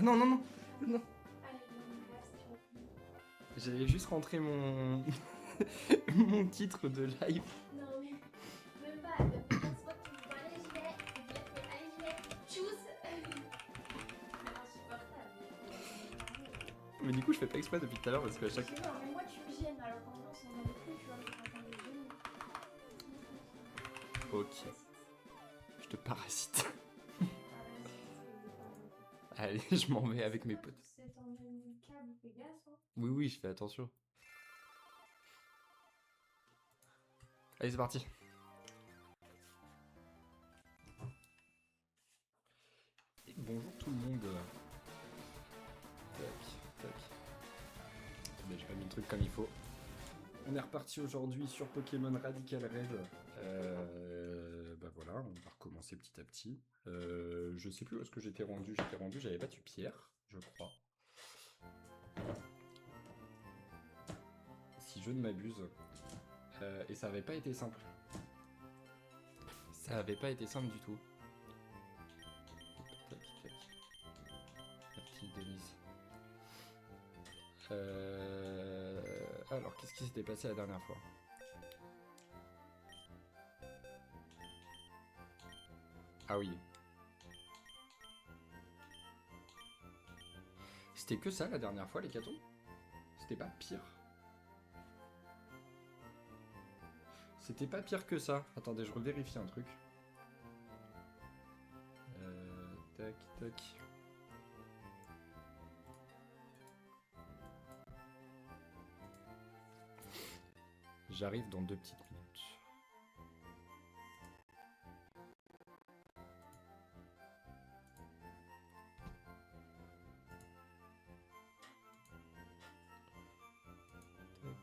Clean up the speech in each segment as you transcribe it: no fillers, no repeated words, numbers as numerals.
Non, non, non, non. Allez, non, ouais, c'est trop. J'avais juste rentré mon... mon titre de live. Non, mais même pas. Mais pense pas que tu me dis allez, j'y vais. Et puis là, tu fais allez, j'y vais. Tchuss. C'est insupportable. Mais du coup, je fais pas exprès depuis tout à l'heure parce qu'à Je chaque... sais pas, mais moi, tu me gênes. Alors qu'en vrai, on s'en va plus, tu vois. Je suis en train de me gêner. Ok, je te parasite. Allez, je m'en vais avec mes potes. C'est en même câble, fais gaffe. Hein. Oui, oui, je fais attention. Allez, c'est parti. Et bonjour tout le monde. Tac, tac. Attendez, j'ai pas mis le truc comme il faut. On est reparti aujourd'hui sur Pokémon Radical Red. Bah voilà, on va recommencer petit à petit. Je sais plus où est-ce que j'étais rendu. J'avais battu Pierre, je crois. Si je ne m'abuse. Et ça avait pas été simple. Ça avait pas été simple du tout. Tac, tac. La petite Denise. Alors, qu'est-ce qui s'était passé la dernière fois? Ah oui. C'était que ça la dernière fois, les catons? C'était pas pire. C'était pas pire que ça. Attendez, je revérifie un truc. Tac, tac. J'arrive dans 2 petites minutes. Tac.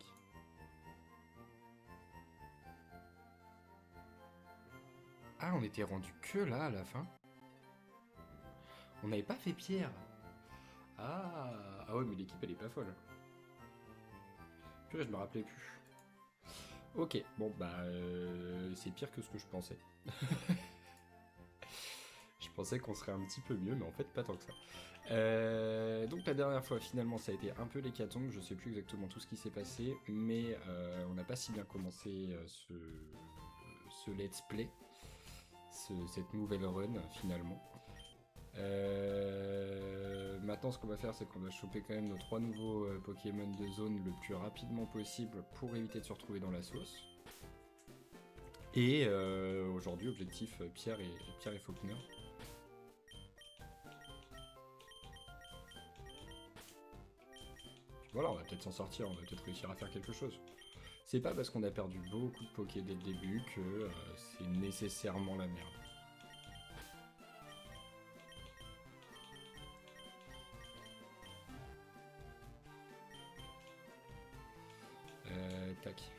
Ah, on était rendu que là à la fin. On n'avait pas fait Pierre. Ah ouais, mais l'équipe elle est pas folle. Purée, je me rappelais plus. Ok, bon bah c'est pire que ce que je pensais. Je pensais qu'on serait un petit peu mieux, mais en fait pas tant que ça. Donc la dernière fois, finalement, ça a été un peu l'hécatombe. Je sais plus exactement tout ce qui s'est passé, mais on n'a pas si bien commencé ce let's play, cette nouvelle run finalement. Maintenant, ce qu'on va faire, c'est qu'on va choper quand même nos 3 nouveaux Pokémon de zone le plus rapidement possible pour éviter de se retrouver dans la sauce. Et aujourd'hui, objectif Pierre et Faulkner. Voilà, on va peut-être s'en sortir, on va peut-être réussir à faire quelque chose. C'est pas parce qu'on a perdu beaucoup de Poké dès le début que c'est nécessairement la merde. Tac.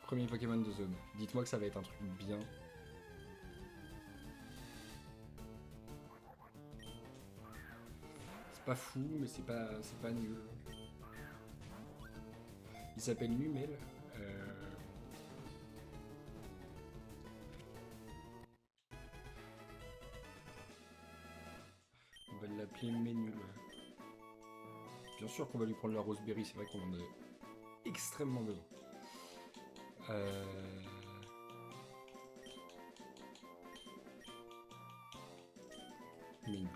Premier Pokémon de zone. Dites-moi que ça va être un truc bien. C'est pas fou, mais c'est pas nul. Il s'appelle Numel. On va l'appeler Ménul. Bien sûr qu'on va lui prendre la Roseberry, c'est vrai qu'on en a extrêmement besoin. Ménul.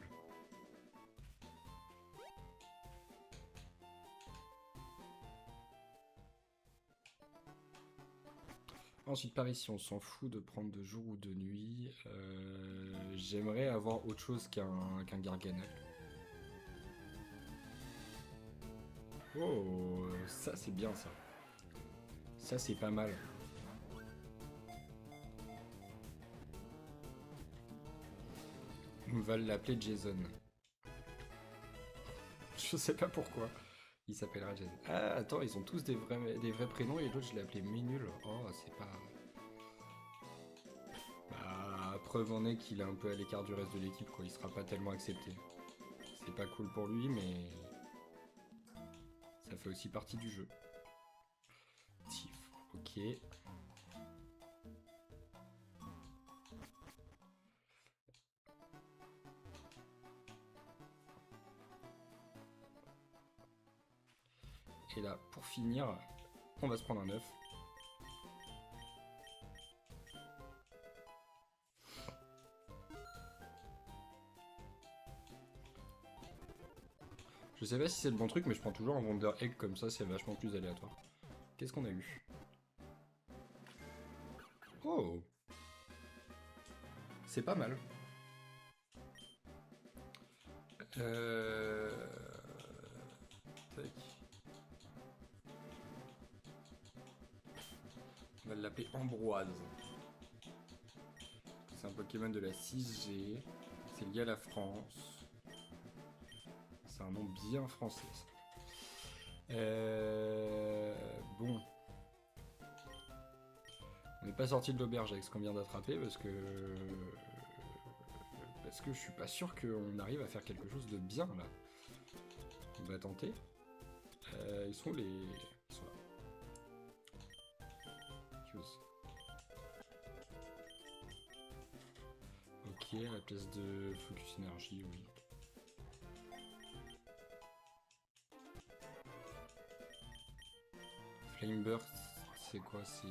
Ensuite, pareil, si on s'en fout de prendre de jour ou de nuit, j'aimerais avoir autre chose qu'un Garganel. Oh, ça c'est bien ça. Ça c'est pas mal. On va l'appeler Jason. Je sais pas pourquoi. Il s'appellera Jason. Ah, attends, ils ont tous des vrais prénoms et l'autre je l'ai appelé Ménul. Oh, c'est pas... Bah, preuve en est qu'il est un peu à l'écart du reste de l'équipe, quoi. Il sera pas tellement accepté. C'est pas cool pour lui, mais... ça fait aussi partie du jeu. Tiff, ok. Et là, pour finir, on va se prendre un œuf. Je sais pas si c'est le bon truc, mais je prends toujours un Wonder Egg comme ça, c'est vachement plus aléatoire. Qu'est-ce qu'on a eu? Oh! C'est pas mal. Tac. On va l'appeler Ambroise. C'est un Pokémon de la 6G. C'est lié à la France. C'est un nom bien français. Bon. On n'est pas sorti de l'auberge avec ce qu'on vient d'attraper parce que je suis pas sûr qu'on arrive à faire quelque chose de bien là. On va tenter. Ils sont les... Ils sont là. Use. Ok, à la place de Focus Énergie, oui. Flame Burst, c'est quoi? C'est...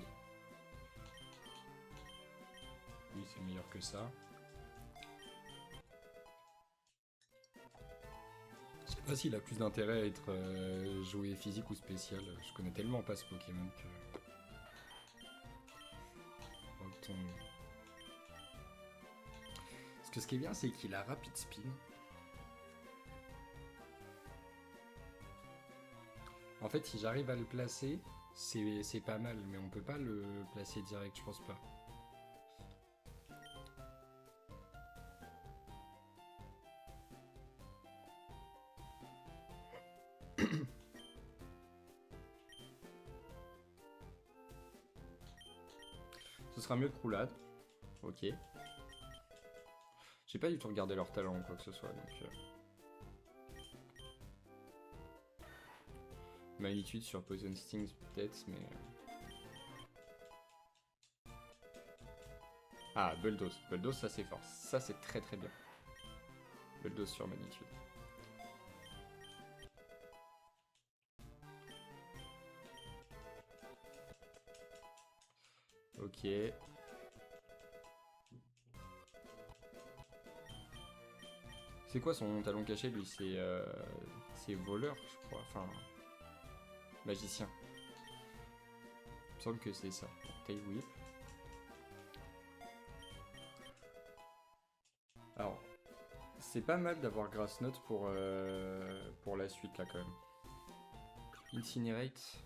Oui, c'est meilleur que ça. Je sais pas s'il a plus d'intérêt à être joué physique ou spécial. Je connais tellement pas ce Pokémon que... Parce que ce qui est bien, c'est qu'il a Rapid Spin. En fait, si j'arrive à le placer, c'est pas mal, mais on peut pas le placer direct, je pense pas. Ce sera mieux que roulade. Ok. J'ai pas du tout regardé leur talent ou quoi que ce soit, donc... Magnitude sur Poison Stings peut-être, mais... Ah, Bulldoze. Bulldoze, ça c'est fort. Ça c'est très très bien. Bulldoze sur Magnitude. Ok. C'est quoi son talon caché lui? C'est voleur, je crois. Enfin... Magicien. Il me semble que c'est ça. Tail Whip. Alors, c'est pas mal d'avoir Grass Knot pour la suite là quand même. Incinerate.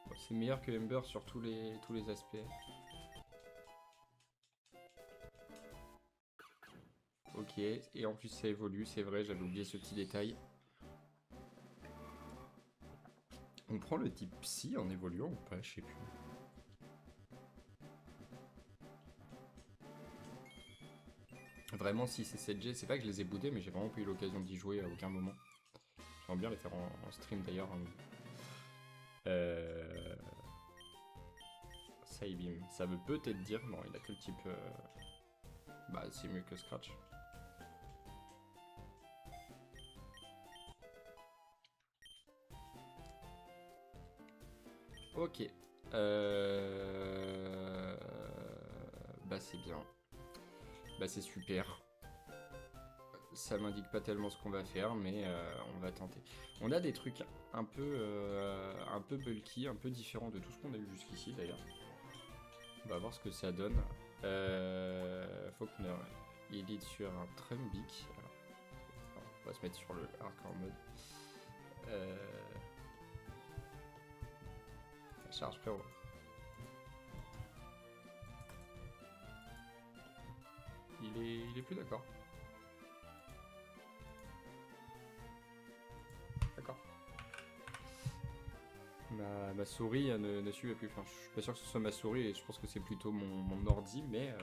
Bon, c'est meilleur que Ember sur tous les aspects. Ok, et en plus ça évolue, c'est vrai, j'avais oublié ce petit détail. On prend le type Psy en évoluant ou pas, je sais plus. Vraiment, si c'est 7G, c'est pas que je les ai boudés, mais j'ai vraiment pas eu l'occasion d'y jouer à aucun moment. J'aimerais bien les faire en stream d'ailleurs. Psybeam, ça veut peut-être dire, non, il a que le type... Bah, c'est mieux que Scratch. Ok. Bah c'est bien. Bah c'est super. Ça m'indique pas tellement ce qu'on va faire, mais on va tenter. On a des trucs un peu bulky, un peu différents de tout ce qu'on a eu jusqu'ici d'ailleurs. On va voir ce que ça donne. Faulkner, il est sur un Trumbic. Alors, on va se mettre sur le hardcore mode. Charge frérot. Il est plus d'accord. D'accord. Ma souris ne suivait plus. Enfin, je suis pas sûr que ce soit ma souris et je pense que c'est plutôt mon ordi, mais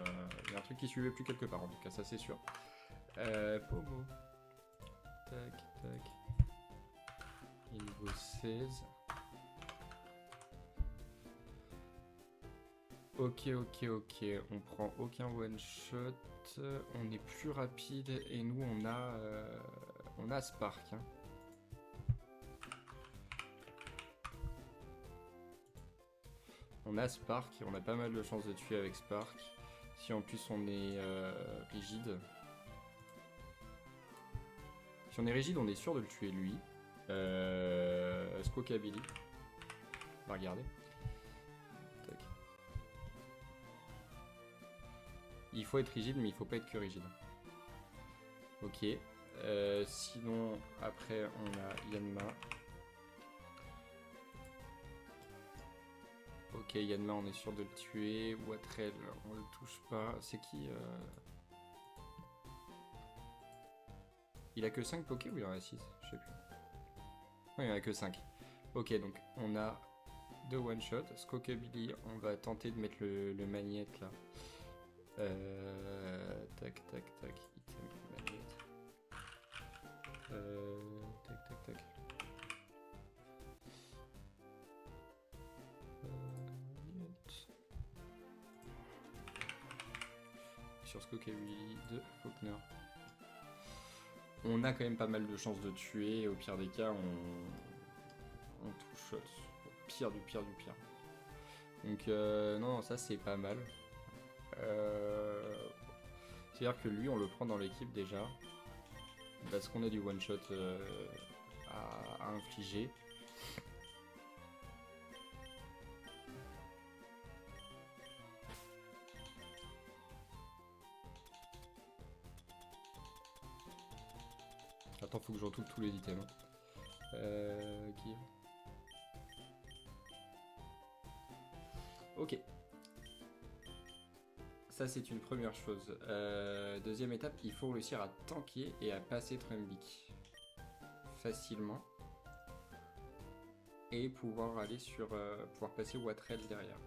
il y a un truc qui suivait plus quelque part en tout cas, ça c'est sûr. Pomo. Tac, tac. Niveau 16. Ok, on prend aucun one shot, on est plus rapide et nous on a Spark. Hein. On a Spark, on a pas mal de chances de tuer avec Spark. Si en plus on est rigide. Si on est rigide, on est sûr de le tuer lui. Squawkabilly. On va regarder. Tac. Il faut être rigide, mais il faut pas être que rigide. Ok. Sinon, après, on a Yanma. Ok, Yanma, on est sûr de le tuer. Watrel, on le touche pas. C'est qui Il a que 5 Poké ou il en a 6? Je sais plus. Non, il en a que 5. Ok, donc on a 2 one-shot. Squawkabilly, on va tenter de mettre le magnète là. Tac, tac, tac. Item, magnète. Tac, tac, tac. Sur Squawkabilly de Faulkner. On a quand même pas mal de chances de tuer. Au pire des cas, on touche au pire du pire du pire. Donc non, ça c'est pas mal. C'est-à-dire que lui, on le prend dans l'équipe déjà. Parce qu'on a du one-shot à infliger. Attends, faut que je retrouve tous les items. Qui... Ok. Ça, c'est une première chose. Deuxième étape, il faut réussir à tanker et à passer Trumbic facilement. Et pouvoir aller sur... pouvoir passer Watrel derrière.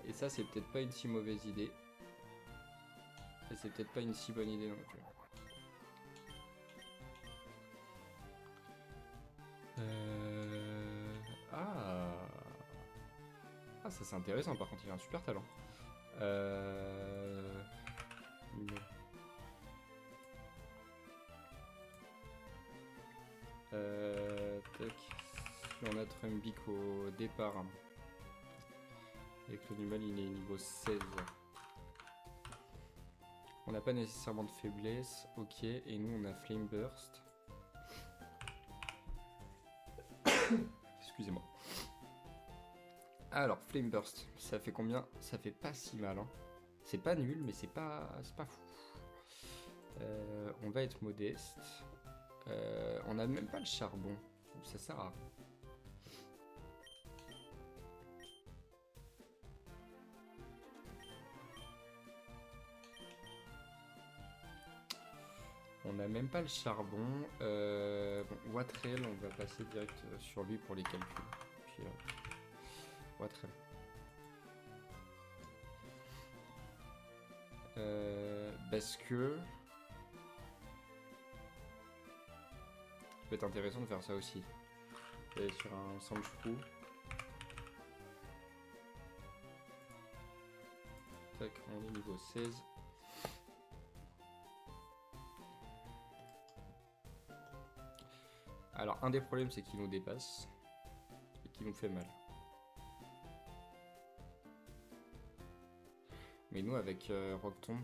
Et ça, c'est peut-être pas une si mauvaise idée. Et c'est peut-être pas une si bonne idée non plus. Ah, ça c'est intéressant, par contre il a un super talent. Tac. Si on a Trumbic au départ, hein, et que le Numel il est niveau 16. On n'a pas nécessairement de faiblesse, ok, et nous on a Flame Burst. Excusez-moi. Alors, Flame Burst, ça fait combien? Ça fait pas si mal, hein. C'est pas nul, mais c'est pas fou. On va être modeste. On a même pas le charbon, ça sert à rien. On n'a même pas le charbon. Bon, Watrel, on va passer direct sur lui pour les calculs. Puis, Watrel. Parce que... Ça peut être intéressant de faire ça aussi. Et sur un Sandshrew. Tac, on est niveau 16. Alors, un des problèmes, c'est qu'il nous dépasse et qu'il nous fait mal. Mais nous, avec Rocktomb,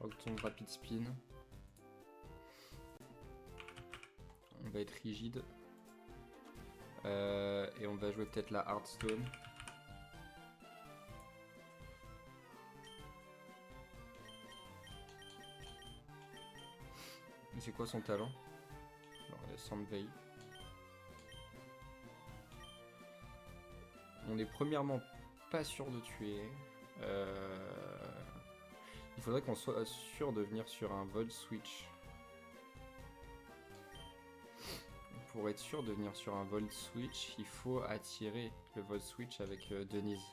Rocktomb Rapid Spin, on va être rigide et on va jouer peut-être la Hearthstone. C'est quoi son talent? Alors, il y a Sandveil. On est premièrement pas sûr de tuer. Il faudrait qu'on soit sûr de venir sur un Volt Switch. Pour être sûr de venir sur un Volt Switch, il faut attirer le Volt Switch avec Denise.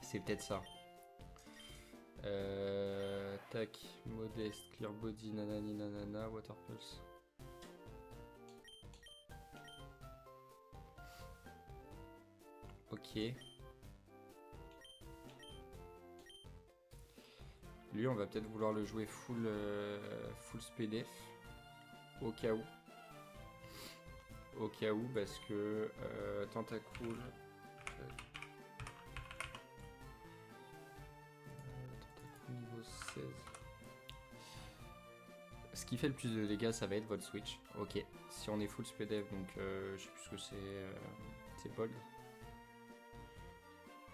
C'est peut-être ça. Tac, modeste, clear body, nanani nanana, water pulse. Ok. Lui, on va peut-être vouloir le jouer full SPDF. Au cas où. Au cas où, parce que Tentacool. Tentacool niveau 16. Ce qui fait le plus de dégâts, ça va être votre switch. Ok. Si on est full SPDF, donc je sais plus ce que c'est. C'est Bold.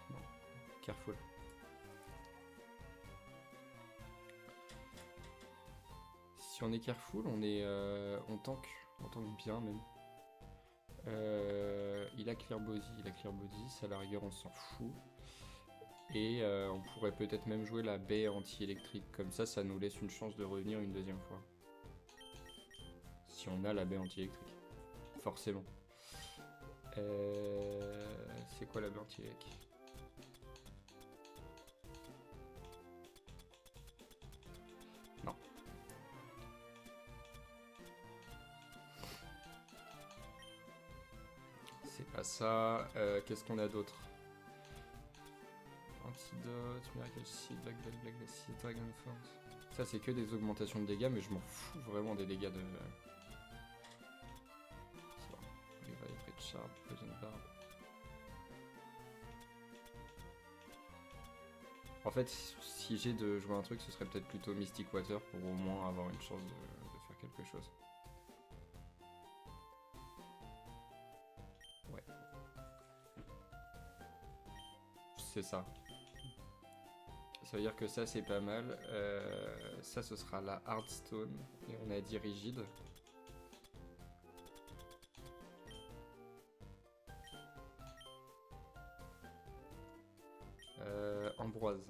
Non. Careful. Si on est careful, on tank bien même. Il a clear body, ça à la rigueur on s'en fout. Et on pourrait peut-être même jouer la baie anti-électrique, comme ça nous laisse une chance de revenir une deuxième fois. Si on a la baie anti-électrique, forcément. C'est quoi la baie anti-électrique? Non. C'est pas ça. Qu'est-ce qu'on a d'autre? Antidote, Miracle Seed, Black Seed, Dragon Force. Ça c'est que des augmentations de dégâts, mais je m'en fous vraiment des dégâts de... C'est bon. Revive Sharp, Poison Barb. En fait, si j'ai de jouer un truc, ce serait peut-être plutôt Mystic Water pour au moins avoir une chance de faire quelque chose. Ouais. C'est ça. Ça veut dire que ça c'est pas mal. Ça ce sera la Hardstone. Et on a dit rigide. Ambroise.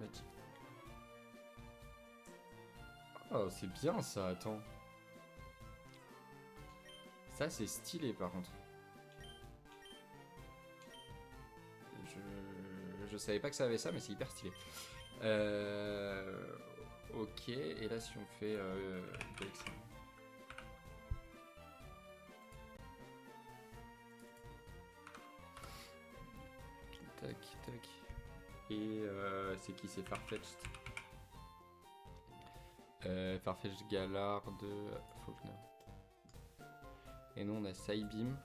Magic. Oh c'est bien ça, attends. Ça c'est stylé par contre. Je savais pas que ça avait ça, mais c'est hyper stylé. Ok, et là si on fait Dex. Tac, tac. Et c'est qui? C'est Farfetch'd. Farfetch'd Galar de Faulkner. Et nous on a Psybeam.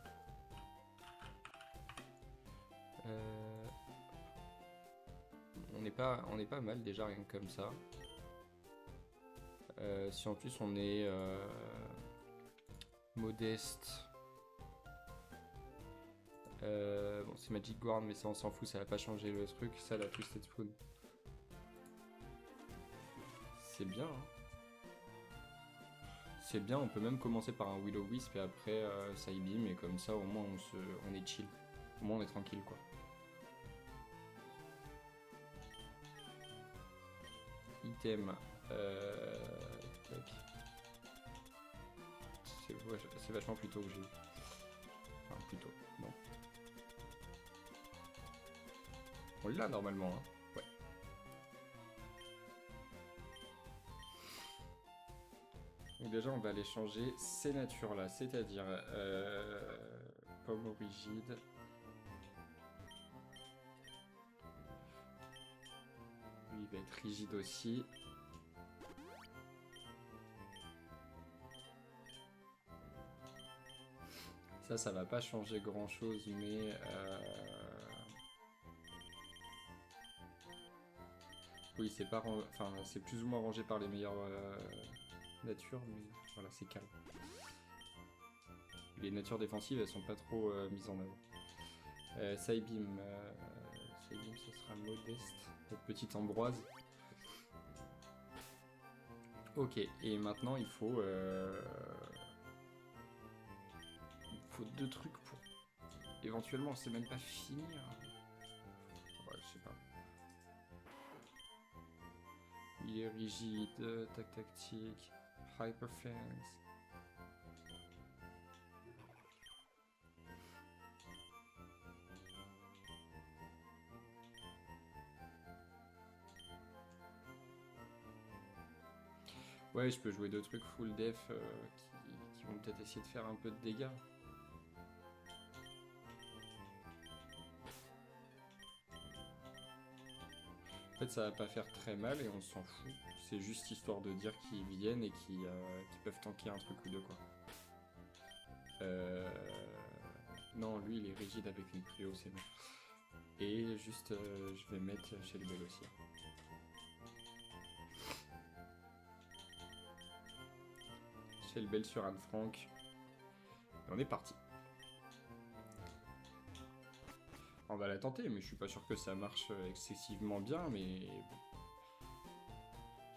On est pas mal déjà, rien que comme ça. Si en plus on est modeste. Bon, c'est Magic Guard, mais ça on s'en fout, ça va pas changer le truc. Ça, la Twisted Spoon. C'est bien, hein. C'est bien, on peut même commencer par un Will-O-Wisp et après Psybeam, et comme ça au moins on est chill. Au moins on est tranquille quoi. Item. C'est vachement plus tôt que j'ai eu. Enfin, plutôt, non. On l'a normalement, hein. Ouais. Donc déjà, on va aller changer ces natures-là, c'est-à-dire pomme rigide. Lui, il va être rigide aussi. Ça va pas changer grand-chose, mais... Oui, c'est pas enfin, c'est plus ou moins rangé par les meilleures natures, mais voilà, c'est calme. Les natures défensives, elles sont pas trop mises en avant. Psybeam, Psybeam, ce sera modeste. Notre petite Ambroise. Ok, et maintenant il faut 2 trucs pour... Éventuellement, on sait même pas finir. Ouais, je sais pas. Il est rigide, tac tactique, hyper fence. Ouais, je peux jouer 2 trucs full def qui qui vont peut-être essayer de faire un peu de dégâts. En fait, ça va pas faire très mal et on s'en fout. C'est juste histoire de dire qu'ils viennent et qu'ils peuvent tanker un truc ou deux, quoi. Non, lui, il est rigide avec une prio, c'est bon. Et juste, je vais mettre chez le bel aussi. Chez le bel sur Anne Frank. Et on est parti. On va la tenter, mais je suis pas sûr que ça marche excessivement bien, mais...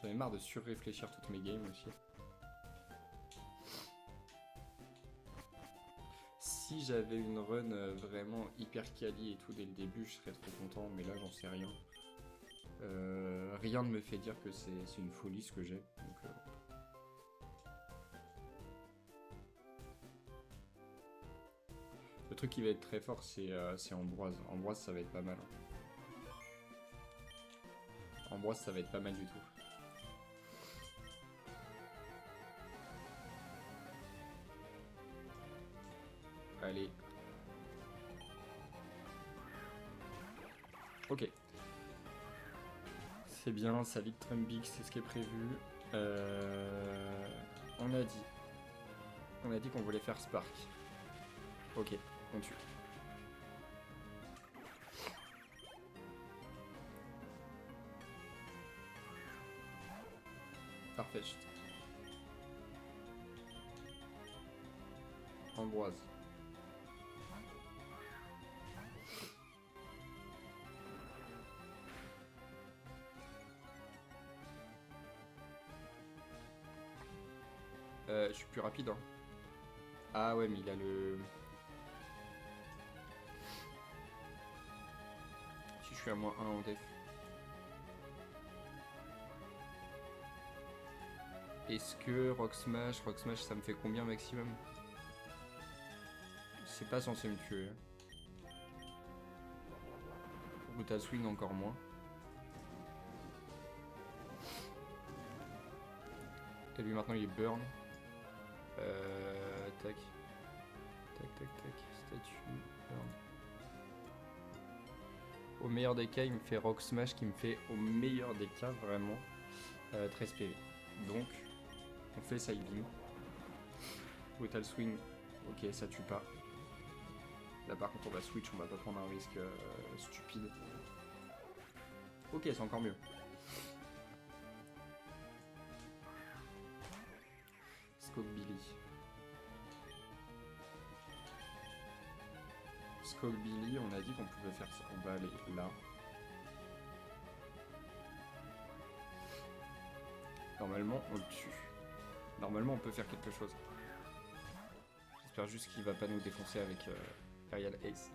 J'en ai marre de surréfléchir toutes mes games aussi. Si j'avais une run vraiment hyper quali et tout dès le début, je serais trop content, mais là j'en sais rien. Rien ne me fait dire que c'est une folie ce que j'ai. Donc, le truc qui va être très fort, c'est Ambroise. Ambroise, ça va être pas mal. Ambroise, ça va être pas mal du tout. Allez. Ok. C'est bien, ça vite Trumbix, c'est ce qui est prévu. On a dit qu'on voulait faire Spark. Ok, on tue. Parfait. Ambroise. Je suis plus rapide, hein. Ah ouais, mais il a le... Si je suis à -1 en def. Est-ce que Rock Smash, ça me fait combien maximum? C'est pas censé me tuer. Brutal Swing encore moins. Et lui maintenant il est burn. Tac. Tac, tac, tac. Statue. Burn. Au meilleur des cas, il me fait Rock Smash qui me fait au meilleur des cas vraiment 13 PV. Donc, on fait side beam. Brutal Swing, ok, ça tue pas. Là par contre, on va switch, on va pas prendre un risque stupide. Ok, c'est encore mieux. Billy. Skull Billy, on a dit qu'on pouvait faire ça. On va aller là. Normalement, on le tue. Normalement, on peut faire quelque chose. J'espère juste qu'il va pas nous défoncer avec Aerial Ace.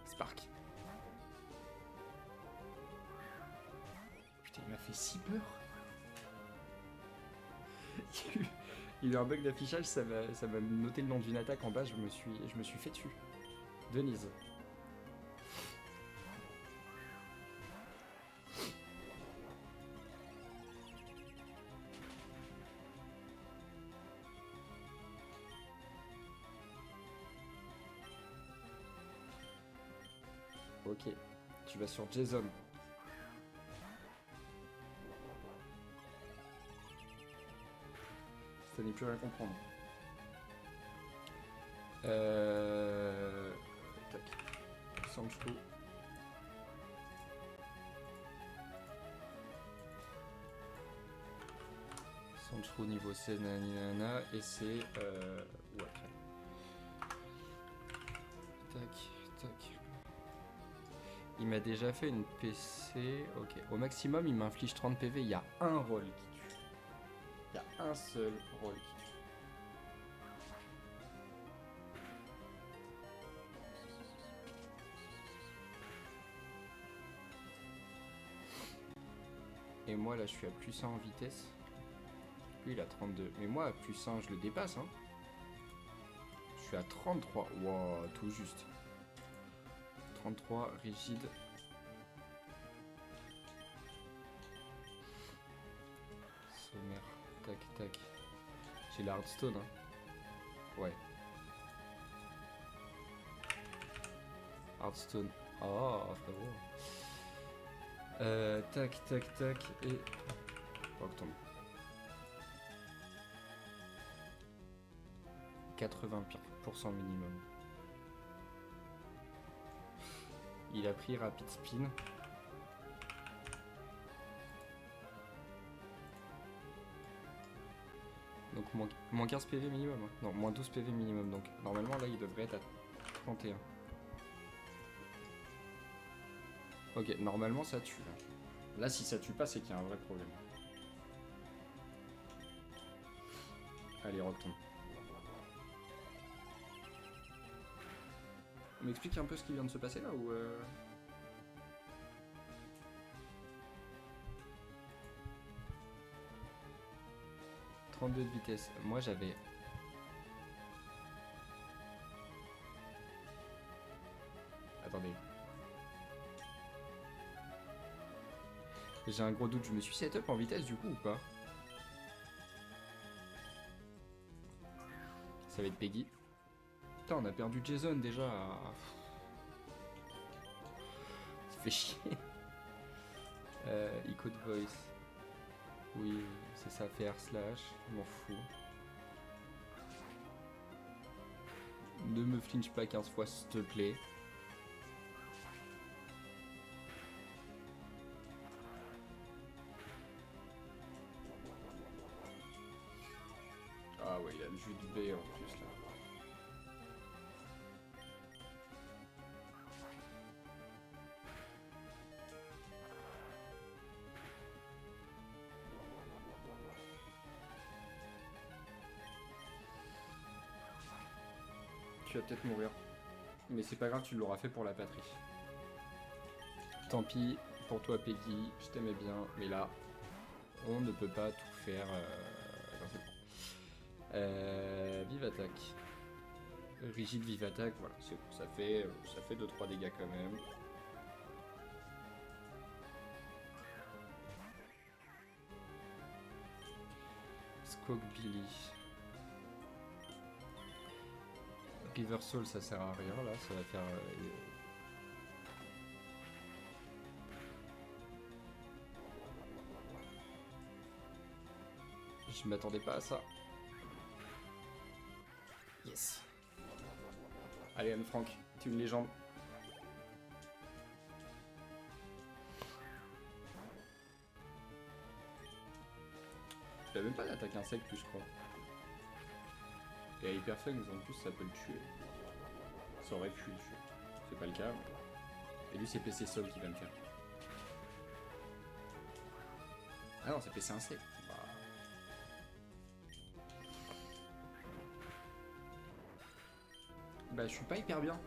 Spark. Putain, il m'a fait si peur. Il y a eu un bug d'affichage, ça m'a noté le nom d'une attaque en bas, je me suis fait dessus. Denise. Ok, tu vas sur Jason. Ça n'est plus rien comprendre. Tac. Sancho. Sancho niveau 16 nanana et c'est ou après. Tac, tac. Il m'a déjà fait une PC. Ok. Au maximum, il m'inflige 30 PV. Il y a un rôle qui tue. Il y a un seul rôle qui tue. Et moi là je suis à +1 en vitesse. Lui il a 32. Mais moi à +1 je le dépasse hein. Je suis à 33. Wow, tout juste. 33 rigide. Sommaire. Tac Tac. J'ai la Hearthstone, hein. Ouais. Hearthstone. Oh, frérot. Tac, tac, tac, et... Octombre. 80% minimum. Il a pris Rapid Spin. Donc moins 15 PV minimum. Hein. Non, moins 12 PV minimum. Donc normalement là il devrait être à 31. Ok, normalement ça tue. Là si ça tue pas c'est qu'il y a un vrai problème. Allez, Rockton. On m'explique un peu ce qui vient de se passer là ou 32 de vitesse. Moi j'avais... Attendez. J'ai un gros doute, je me suis setup en vitesse du coup ou pas? Ça va être Peggy. Putain, on a perdu Jason déjà. Ça fait chier. Echo de voice. Oui, c'est ça, faire slash. Je m'en fous. Ne me flinch pas 15 fois s'il te plaît. Ah ouais, il a le jus de B en plus là. Tu vas peut-être mourir. Mais c'est pas grave, tu l'auras fait pour la patrie. Tant pis pour toi Peggy, je t'aimais bien, mais là, on ne peut pas tout faire. Vive attaque. Rigide vive attaque, voilà, c'est bon, ça fait 2-3 dégâts quand même. Squawk Billy. River Soul ça sert à rien là, ça va faire... Je m'attendais pas à ça. Yes. Allez Anne-Franck, tu es une légende. Il a même pas d'attaque insecte plus je crois. Et à Hyperfang en plus ça peut le tuer. Ça aurait pu le tuer. C'est pas le cas. Et lui c'est PC Sol qui va le faire. Ah non c'est PC insecte. Bah je suis pas hyper bien.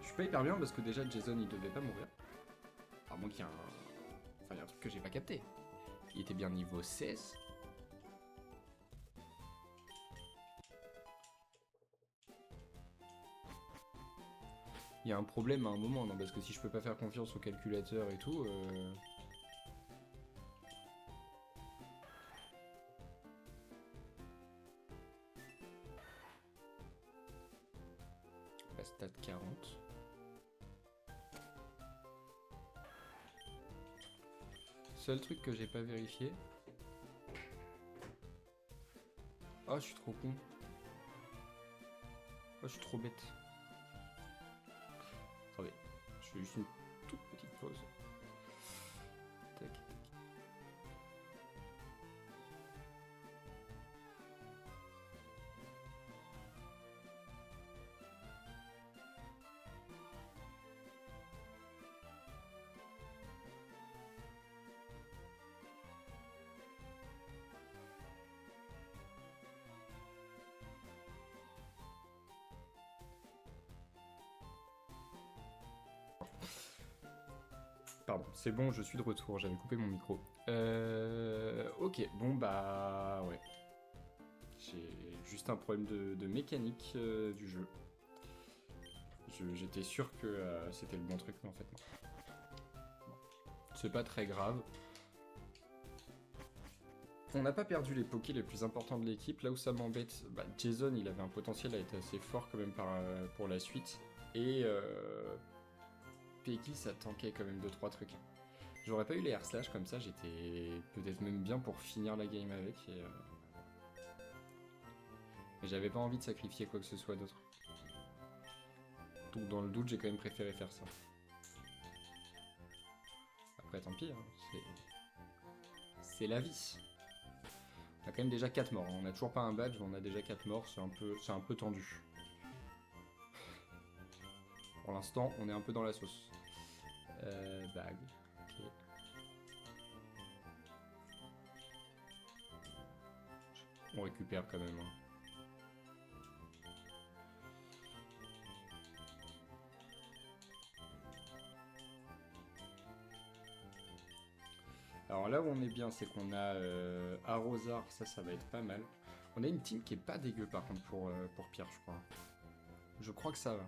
Je suis pas hyper bien parce que déjà Jason il devait pas mourir. À moins qu'il y ait un... Enfin il y a un truc que j'ai pas capté. Il était bien niveau 16. Il y a un problème à un moment, non? Parce que si je peux pas faire confiance au calculateur et tout... La stat 40. Seul truc que j'ai pas vérifié... Oh, je suis trop con. Oh, je suis trop bête. Attendez, je fais juste une toute petite pause. Tac, tac. Pardon, c'est bon, je suis de retour, j'avais coupé mon micro. Ok, bon bah ouais. J'ai juste un problème de mécanique du jeu. J'étais sûr que c'était le bon truc, mais en fait non. Bon. C'est pas très grave. On n'a pas perdu les pokés les plus importants de l'équipe. Là où ça m'embête, Jason, il avait un potentiel à être assez fort quand même pour la suite. Et Peggy, ça tankait quand même 2-3 trucs. J'aurais pas eu les air slash comme ça, j'étais peut-être même bien pour finir la game avec. Mais j'avais pas envie de sacrifier quoi que ce soit d'autre. Donc dans le doute, j'ai quand même préféré faire ça. Après, tant pis, hein, c'est la vie. On a quand même déjà 4 morts. On a toujours pas un badge, mais on a déjà 4 morts. C'est un peu tendu. Pour l'instant, on est un peu dans la sauce. Bag. Ok. On récupère quand même. Hein. Alors là où on est bien, c'est qu'on a Arrosar, ça va être pas mal. On a une team qui est pas dégueu par contre pour Pierre, je crois. Je crois que ça va.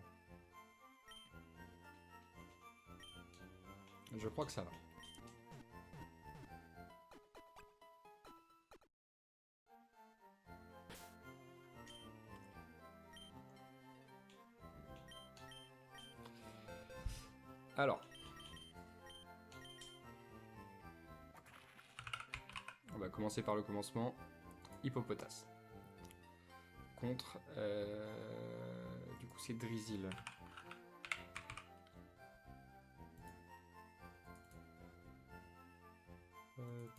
Je crois que ça va. Alors. On va commencer par le commencement. Hippopotas. Contre... du coup c'est Drizzil.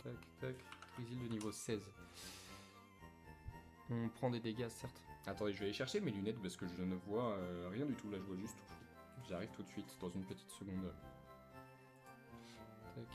Tac, tac. Drizzil de niveau 16. On prend des dégâts, certes. Attendez, je vais aller chercher mes lunettes parce que je ne vois rien du tout. Là, je vois juste tout. J'arrive tout de suite, dans une petite seconde. Tac.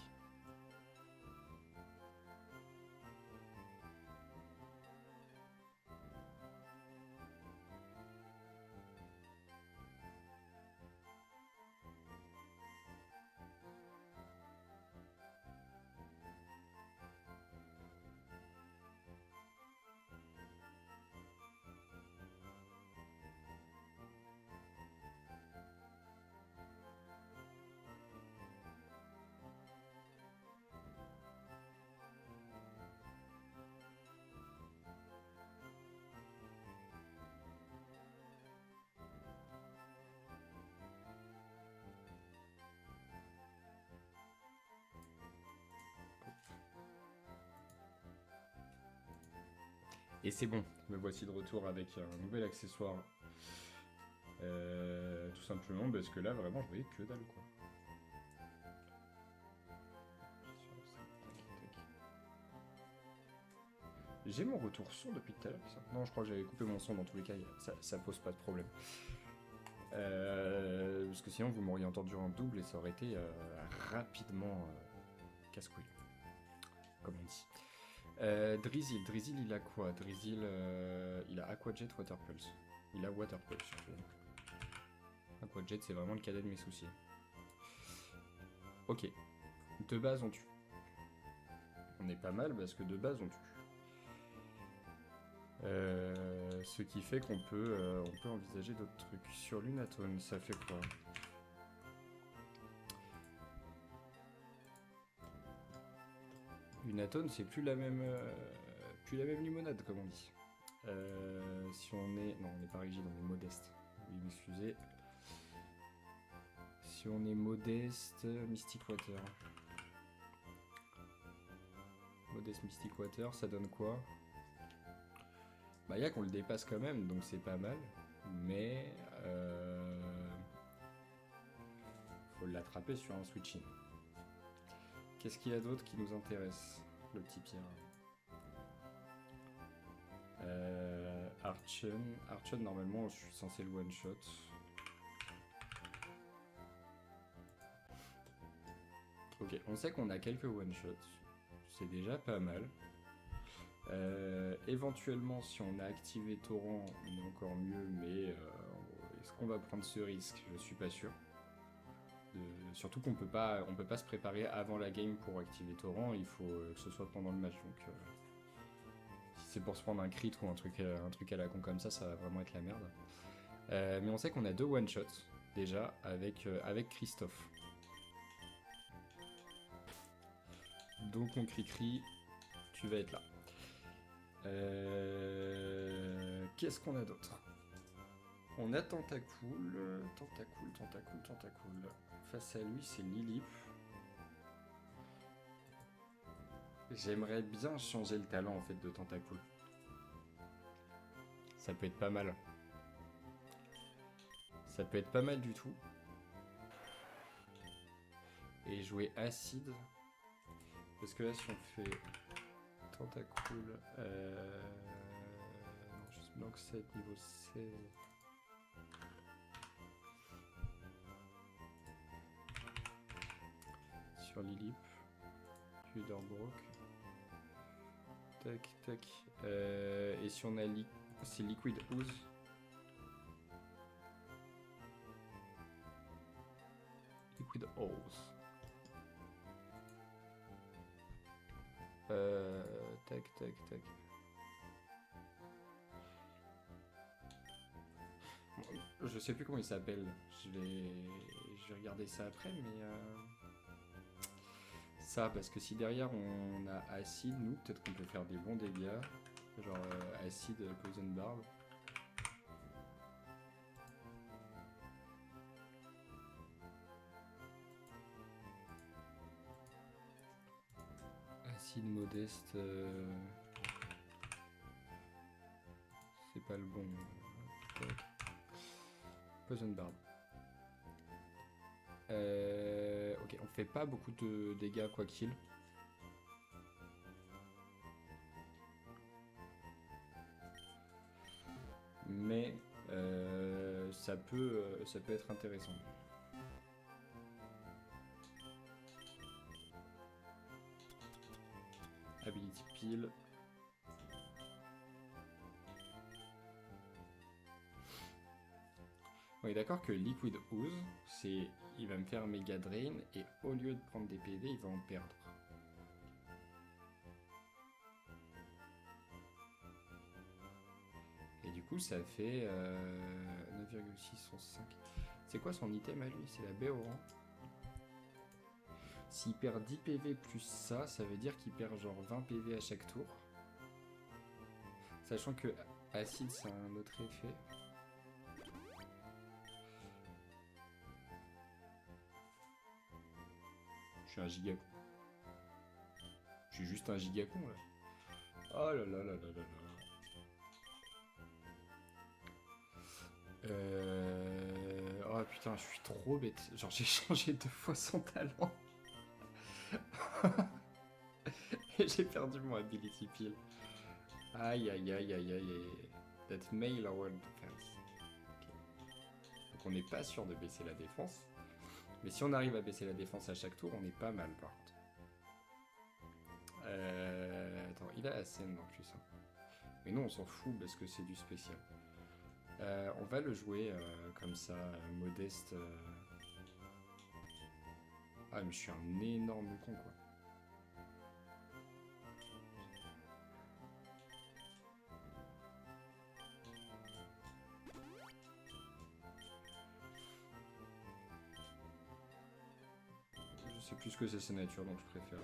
Et c'est bon, me voici de retour avec un nouvel accessoire. Tout simplement parce que là, vraiment, je voyais que dalle, quoi. J'ai mon retour son depuis tout à l'heure. Non, je crois que j'avais coupé mon son dans tous les cas, ça pose pas de problème. Parce que sinon, vous m'auriez entendu en double et ça aurait été rapidement casse-couille, comme on dit. Drizzil, il a quoi? Drizzil, il a Aqua Jet, Water Pulse. Il a Water Pulse surtout. Aqua Jet, c'est vraiment le cadet de mes soucis. Ok. De base, on tue. On est pas mal parce que de base, on tue. Ce qui fait qu'on peut, envisager d'autres trucs. Sur Lunatone, ça fait quoi? Lunatone, c'est plus la même limonade, comme on dit. Si on est... Non, on n'est pas rigide, on est modeste. Oui, m'excusez. Si on est modeste, Mystic Water. Modeste Mystic Water, ça donne quoi? Bah, y'a qu'on le dépasse quand même, donc c'est pas mal. Mais... faut l'attraper sur un switching. Qu'est-ce qu'il y a d'autre qui nous intéresse? Le petit Pierre. Archon, normalement, je suis censé le one-shot. Ok, on sait qu'on a quelques one-shots. C'est déjà pas mal. Éventuellement, si on a activé Torrent, on est encore mieux, mais est-ce qu'on va prendre ce risque? Je suis pas sûr. Surtout qu'on peut pas se préparer avant la game pour activer Torrent, il faut que ce soit pendant le match. Donc, si c'est pour se prendre un crit ou un truc à la con comme ça va vraiment être la merde. Mais on sait qu'on a 2 one-shots déjà avec Christophe. Donc on crie, tu vas être là. Qu'est-ce qu'on a d'autre? On a Tentacool. Face à lui, c'est Lilip. J'aimerais bien changer le talent en fait de Tentacool. Ça peut être pas mal. Ça peut être pas mal du tout. Et jouer Acide. Parce que là, si on fait Tentacool. Non, juste bloc 7, niveau 16. Sur Lilip. Uderbrook. Tac, tac. Et si on a c'est Liquid Ooze. Liquid Ooze. Tac, tac, tac. Bon, je sais plus comment il s'appelle. Je vais regarder ça après, mais ça, parce que si derrière on a Acide, nous, peut-être qu'on peut faire des bons dégâts. Genre Acide, Poison Barb. Acide modeste. C'est pas le bon. Poison Barb. Ok, on fait pas beaucoup de dégâts quoi qu'il. Mais ça peut être intéressant. Ability Peel. On est d'accord que Liquid Ooze, il va me faire Mega Drain et au lieu de prendre des PV, il va en perdre. Et du coup, ça fait 9,605. C'est quoi son item à lui? C'est la baie au rang. S'il perd 10 PV plus ça veut dire qu'il perd genre 20 PV à chaque tour. Sachant que Acide, c'est un autre effet. Je suis un gigacon. Je suis juste un gigacon là. Oh là là là là là là. Oh putain, je suis trop bête. Genre j'ai changé 2 fois son talent. Et j'ai perdu mon ability peel. Aïe aïe aïe aïe aïe. That may lower defense. Okay. Donc on n'est pas sûr de baisser la défense. Mais si on arrive à baisser la défense à chaque tour, on est pas mal par contre. Attends, il a la scène en plus. Hein. Mais non, on s'en fout parce que c'est du spécial. On va le jouer comme ça, modeste. Ah, mais je suis un énorme con quoi. Je sais plus ce que c'est sa nature donc je préfère.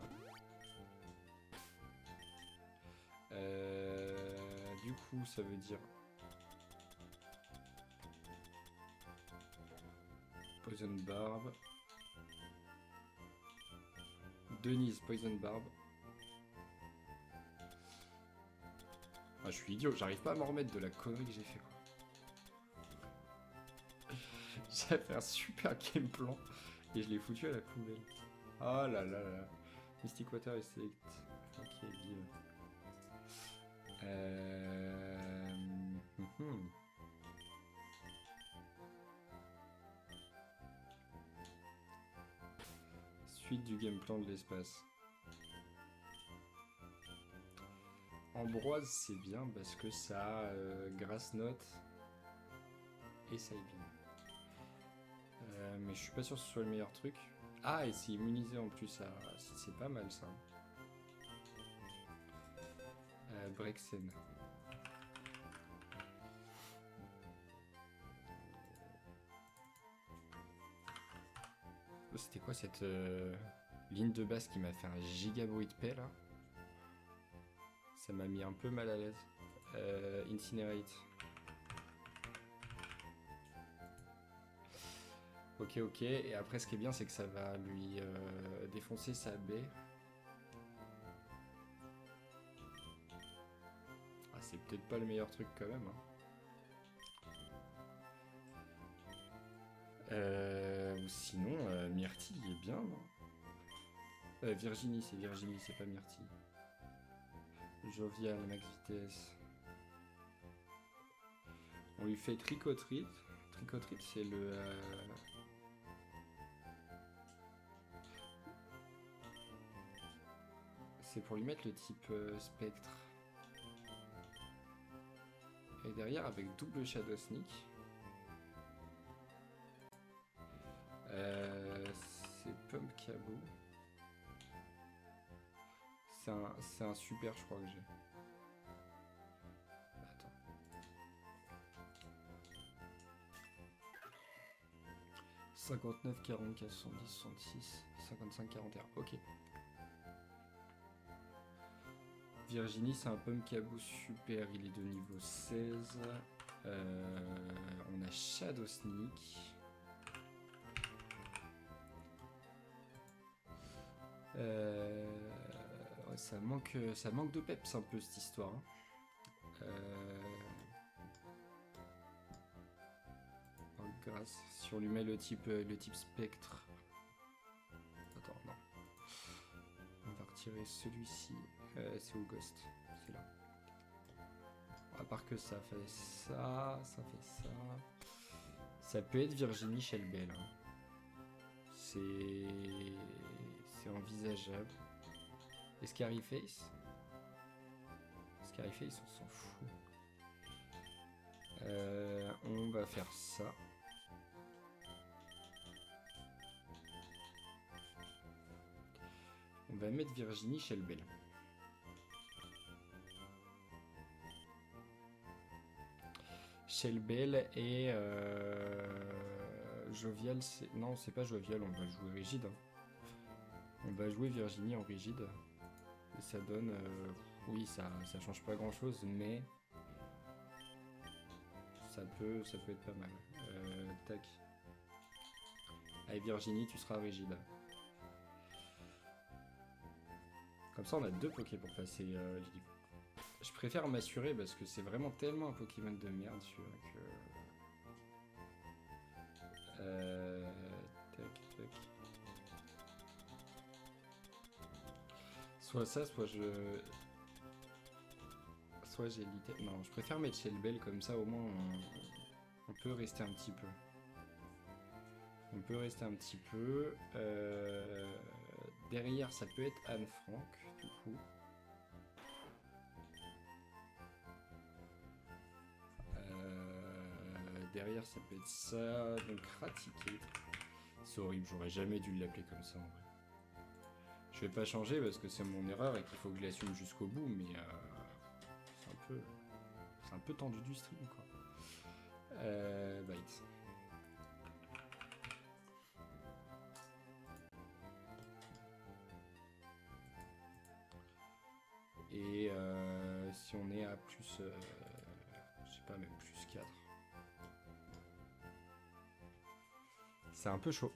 Du coup, ça veut dire Poison Barb. Denise, Poison Barb. Ah, je suis idiot, j'arrive pas à m'en remettre de la connerie que j'ai fait quoi. J'ai fait un super game plan et je l'ai foutu à la poubelle. Oh là là là. Mystic Water et Select. Ok, vive. Suite du game plan de l'espace. Ambroise c'est bien parce que ça a Grass Note et Saibin. Mais je suis pas sûr que ce soit le meilleur truc. Ah, et c'est immunisé en plus, c'est pas mal ça. Brexen. C'était quoi cette ligne de base qui m'a fait un giga bruit de paix là? Ça m'a mis un peu mal à l'aise. Incinerate. Ok, ok. Et après, ce qui est bien, c'est que ça va lui défoncer sa baie. Ah, c'est peut-être pas le meilleur truc quand même. Hein. Ou sinon, Myrtille est bien, non Virginie, c'est pas Myrtille. Jovial, max vitesse. On lui fait Tricotrite. Tricotrite, c'est le... C'est pour lui mettre le type spectre. Et derrière, avec double Shadow Sneak. C'est Pump Cabot. C'est un super, je crois que j'ai. Attends. 59, 44, 70, 66, 55, 41. Ok. Virginie, c'est un Pump Cabot super. Il est de niveau 16. On a Shadow Sneak. Ouais, ça manque de peps un peu cette histoire. Hein. Grâce, si on lui met le type spectre. Attends, non. On va retirer celui-ci. C'est au Ghost. C'est là. À part que ça fait ça, ça fait ça. Ça peut être Virginie Shelbel. Hein. C'est envisageable. Et Scarface, on s'en fout. On va faire ça. On va mettre Virginie Shelbel. Shelbel et Jovial, non, c'est pas Jovial, on va jouer rigide. Hein. On va jouer Virginie en rigide. Et ça donne... oui, ça change pas grand chose, mais... Ça peut être pas mal. Tac. Allez, Virginie, tu seras rigide. Comme ça, on a 2 Poké pour passer Lily. Je préfère m'assurer parce que c'est vraiment tellement un Pokémon de merde celui-là que... tac, tac. Soit ça, soit je... Soit j'ai l'ité... Non, je préfère mettre Shelbel comme ça, au moins on peut rester un petit peu. On peut rester un petit peu. Derrière, ça peut être Anne Frank, du coup. Derrière, ça peut être ça. Donc, Ratiqué. C'est horrible, j'aurais jamais dû l'appeler comme ça en vrai. Je vais pas changer parce que c'est mon erreur et qu'il faut que je l'assume jusqu'au bout, mais c'est un peu tendu du stream quoi. Bite. Et si on est à plus, je sais pas, même plus 4. C'est un peu chaud.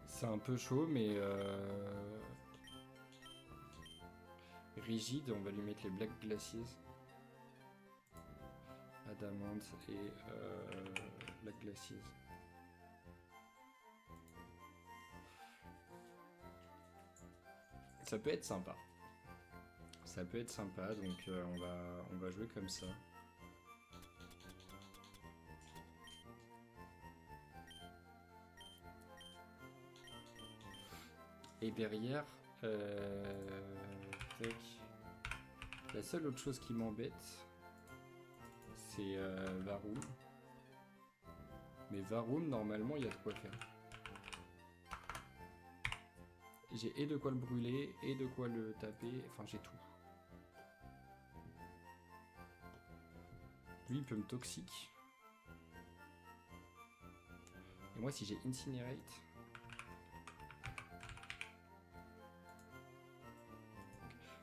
C'est un peu chaud, mais rigide, on va lui mettre les Black Glaciers. Adamant et Black Glaciers. Ça peut être sympa. Ça peut être sympa, donc on va jouer comme ça. Et derrière, la seule autre chose qui m'embête, c'est Varoum. Mais Varoum, normalement, il y a de quoi faire. J'ai et de quoi le brûler, et de quoi le taper, enfin j'ai tout. Lui, il peut me toxique. Et moi, si j'ai Incinerate...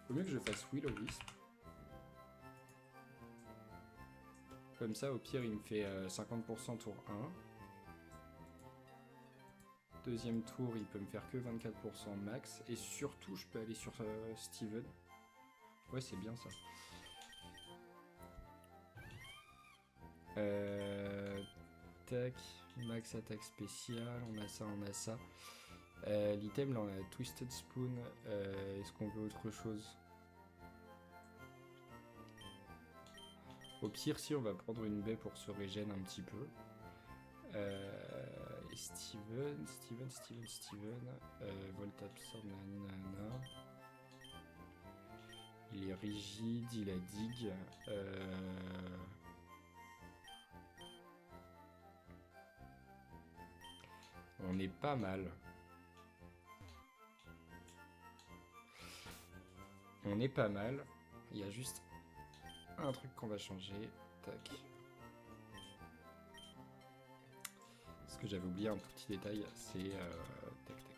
Vaut mieux que je fasse Will-O-Wisp. Comme ça, au pire, il me fait 50% tour 1. Deuxième tour, il peut me faire que 24% max. Et surtout, je peux aller sur Steven. Ouais, c'est bien ça. Tac, max attaque spéciale, on a ça, on a ça. L'item, là, on a Twisted Spoon. Est-ce qu'on veut autre chose? Au pire, si, on va prendre une baie pour se régénérer un petit peu. Et Steven. Volt Absorb, nanana. Il est rigide, il a dig. On est pas mal. On est pas mal. Il y a juste un truc qu'on va changer. Tac. Ce que j'avais oublié, un tout petit détail, c'est... tac, tac.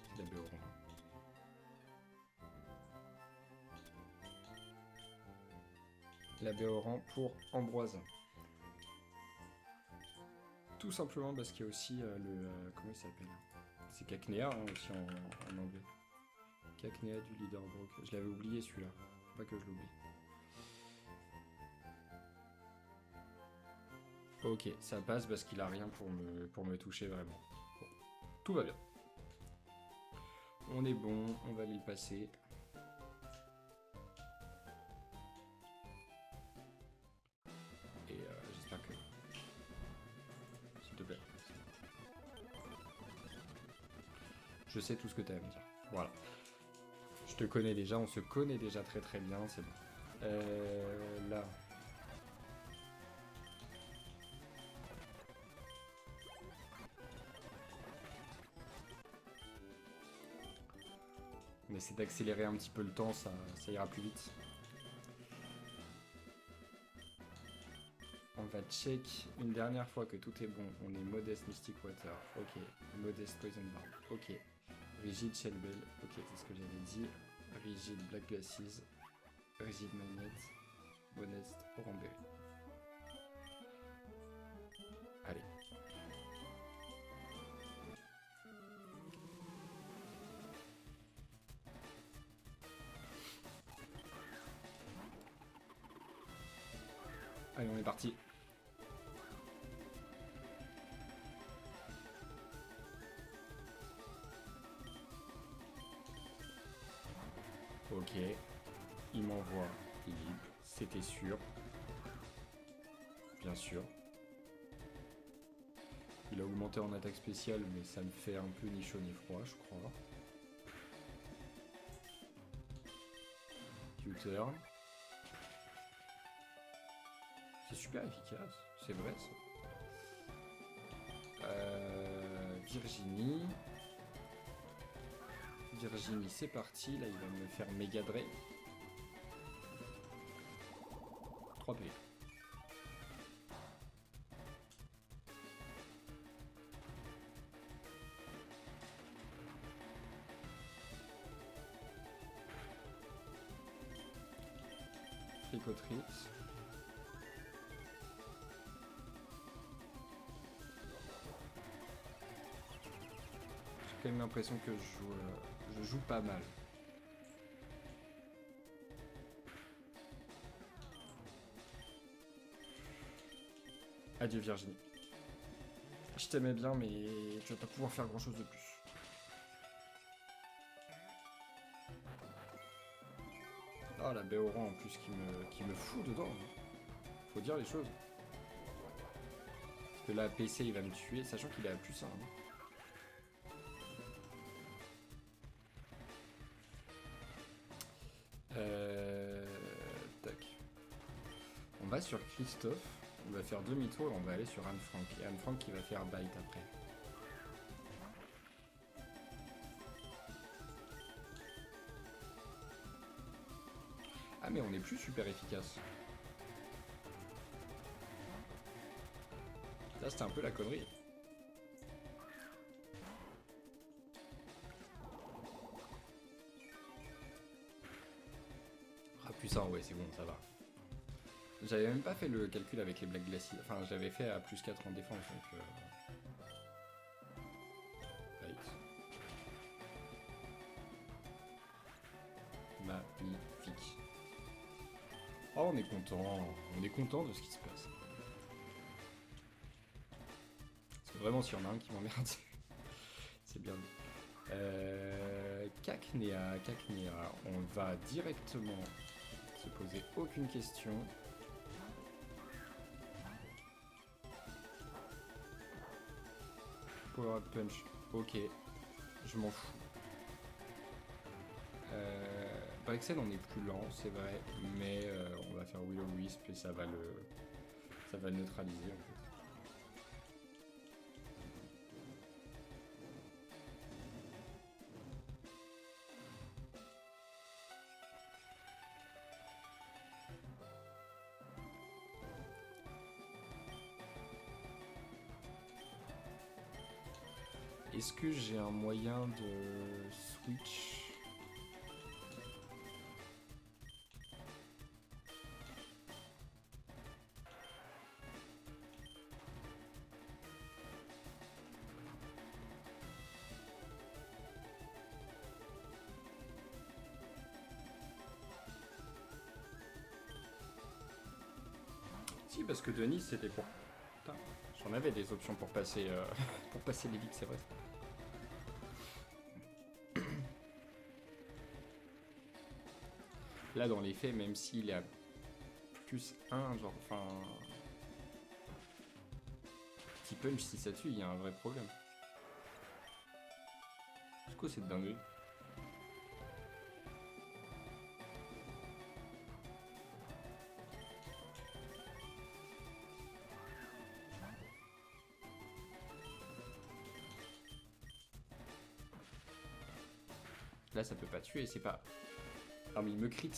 C'est la baie orange. La baie orange pour Ambroise. Tout simplement parce qu'il y a aussi le... comment il s'appelle? C'est Cacnea hein, aussi en anglais. Cacnea du Leaderbrook. Je l'avais oublié celui-là. Pas que je l'oublie. Ok, ça passe parce qu'il a rien pour me toucher vraiment. Bon, tout va bien. On est bon, on va aller le passer. Et j'espère que... S'il te plaît. Je sais tout ce que tu as à me dire. Voilà. Je te connais déjà, on se connaît déjà très très bien, c'est bon. Là. On essaie d'accélérer un petit peu le temps, ça ira plus vite. On va check une dernière fois que tout est bon. On est Modest Mystic Water, ok. Modest Poison Barb, ok. Rigid Shellbell, ok, c'est ce que j'avais dit. Rigid Black Glasses, Rigid Magnet, Honest Oranberry. Allez. Allez, on est parti. Ok, il m'envoie libre, c'était sûr. Bien sûr. Il a augmenté en attaque spéciale, mais ça me fait un peu ni chaud ni froid, je crois. U-turn. C'est super efficace, c'est vrai ça. Virginie. Virginie, c'est parti. Là, il va me faire méga Dray. 3 PV. Fricotrice. J'ai quand même l'impression que je joue pas mal. Adieu Virginie. Je t'aimais bien, mais tu vas pas pouvoir faire grand chose de plus. Ah, la baie orange en plus qui me fout dedans. Faut dire les choses. Parce que là, PC il va me tuer, sachant qu'il est à plus 1. Tac. On va sur Christophe, on va faire demi-tour et on va aller sur Anne-Frank. Et Anne-Frank qui va faire bite après. Ah mais on est plus super efficace. Là, c'était un peu la connerie. Ah, plus 1, ouais, c'est bon, ça va. J'avais même pas fait le calcul avec les blagues glaciers. Enfin, j'avais fait à plus 4 en défense, donc... Right. Magnifique. Oh, on est content. On est content de ce qui se passe. Parce que vraiment, s'il y en a un qui m'emmerde, c'est bien dit. Cacnea, on va directement se poser aucune question. Power Up Punch, ok, je m'en fous. Brexen, on est plus lent, c'est vrai, mais on va faire Will-O-Wisp et ça va le neutraliser en fait. Est-ce que j'ai un moyen de switch? Si, parce que Denis, c'était pour... Putain, j'en avais des options pour passer, pour passer les ligues, c'est vrai. Là, dans les faits, même s'il est à plus 1, genre, enfin... Petit punch, si ça tue, il y a un vrai problème. C'est quoi cette dinguerie? Là, ça peut pas tuer, c'est pas... Ah, mais il me crit.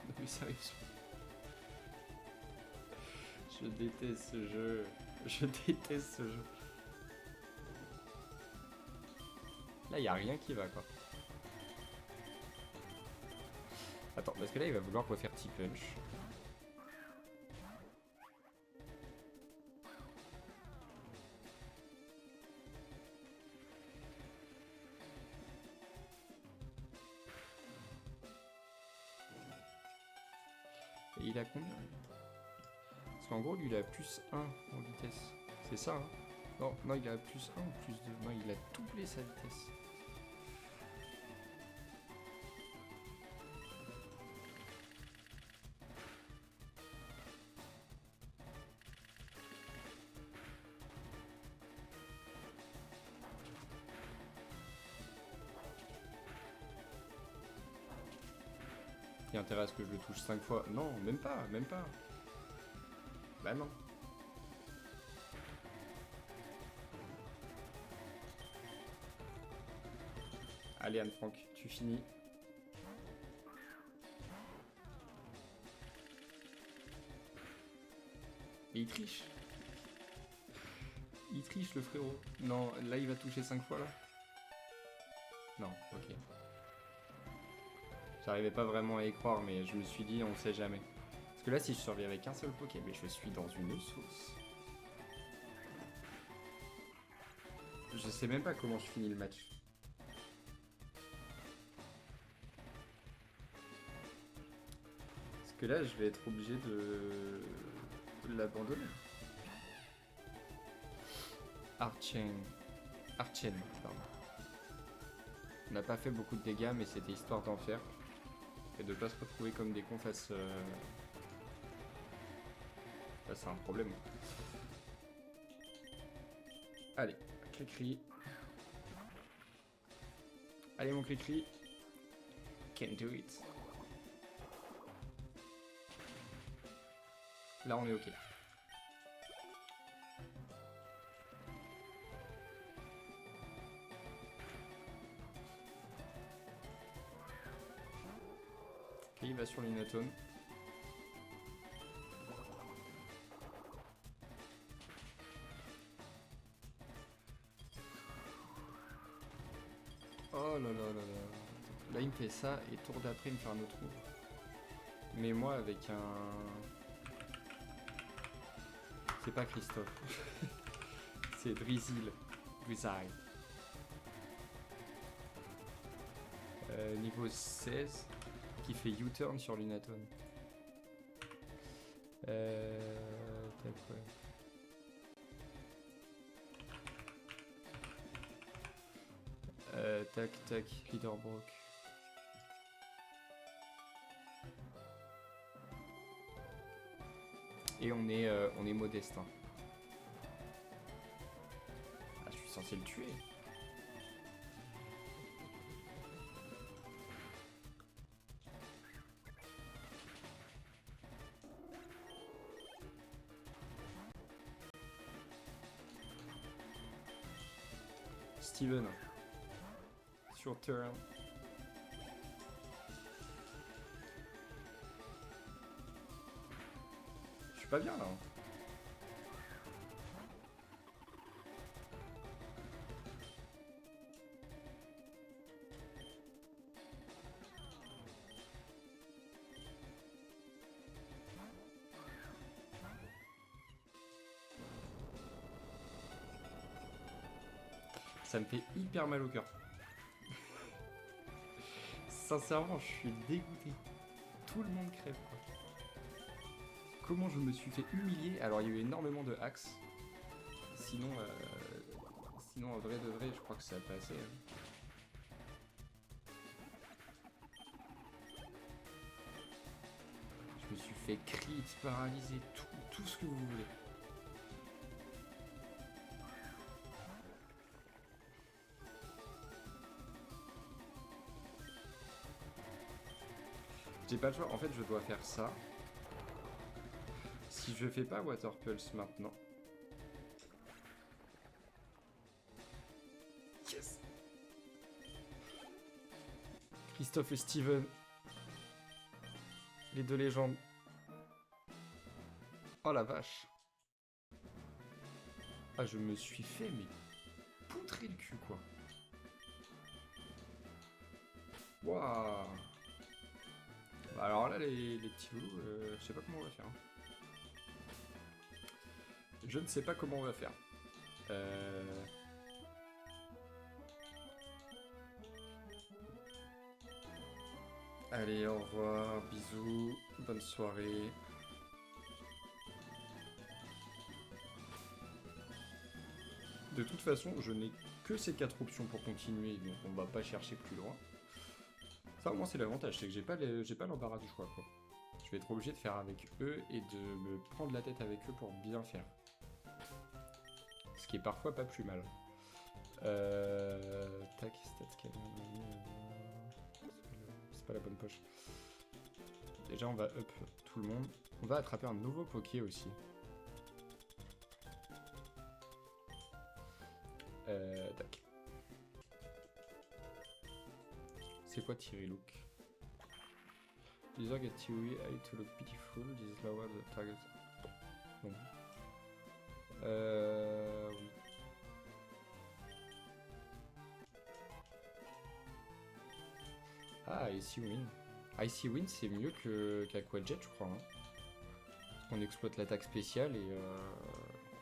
Non, mais sérieusement. Je déteste ce jeu. Je déteste ce jeu. Là, il n'y a rien qui va, quoi. Attends, parce que là, il va vouloir refaire T-Punch. Et il a combien? Parce qu'en gros, lui, il a plus 1 en vitesse. C'est ça, hein? Non, non, il a plus 1 ou plus 2. Non, il a doublé sa vitesse. Il y a intérêt à ce que je le touche 5 fois. Non, même pas, même pas. Bah non. Allez Anne-Franck, tu finis. Et il triche. Il triche le frérot. Non, là il va toucher 5 fois là. Non, ok. J'arrivais pas vraiment à y croire, mais je me suis dit, on sait jamais. Parce que là, si je survis avec un seul Poké, mais je suis dans une sauce. Je sais même pas comment je finis le match. Parce que là, je vais être obligé de l'abandonner. Archen, pardon. On n'a pas fait beaucoup de dégâts, mais c'était histoire d'en faire. Et de pas se retrouver comme des cons face... Là, c'est un problème. Allez, Cricri. Allez, mon Cricri. Can do it. Là, on est ok. Ok, il va sur l'Inatone. Oh là là là là. Là, il me fait ça, et tour d'après, il me fait un autre move. Mais moi, avec un... C'est pas Christophe. C'est Drizzle. Drizzle. Niveau 16, qui fait U-turn sur Lunaton. Tac, ouais. Tac, tac, leader broke. Et on est modeste. Hein. Ah, je suis censé le tuer. Steven. Sur turn. Je suis pas bien là. Hein. Ça me fait hyper mal au cœur. Sincèrement, je suis dégoûté. Tout le monde crève quoi. Comment je me suis fait humilier. Alors il y a eu énormément de hacks. Sinon, en vrai de vrai, je crois que ça a passé. Hein. Je me suis fait crit, paralyser, tout ce que vous voulez. J'ai pas le choix, en fait je dois faire ça. Si je fais pas Water Pulse maintenant. Yes. Christophe et Steven. Les deux légendes. Oh la vache. Ah je me suis fait mais poutrer le cul quoi. Waouh. Bah alors là les petits loups, je sais pas comment on va faire. Hein. Je ne sais pas comment on va faire. Allez, au revoir, bisous, bonne soirée. De toute façon, je n'ai que ces 4 options pour continuer, donc on va pas chercher plus loin. Ça au moins c'est l'avantage, c'est que j'ai pas l'embarras du choix quoi. Je vais être obligé de faire avec eux et de me prendre la tête avec eux pour bien faire. Ce qui est parfois pas plus mal. Tac, stats c'est pas la bonne poche. Déjà on va up tout le monde. On va attraper un nouveau Poké aussi. Tac. C'est quoi Thierry Look? These are get Thierry eye to look beautiful. This is lower the target. Bon. Oui. Ah, Icy Wind. Icy Wind c'est mieux qu'Aquajet je crois. Hein. On exploite l'attaque spéciale et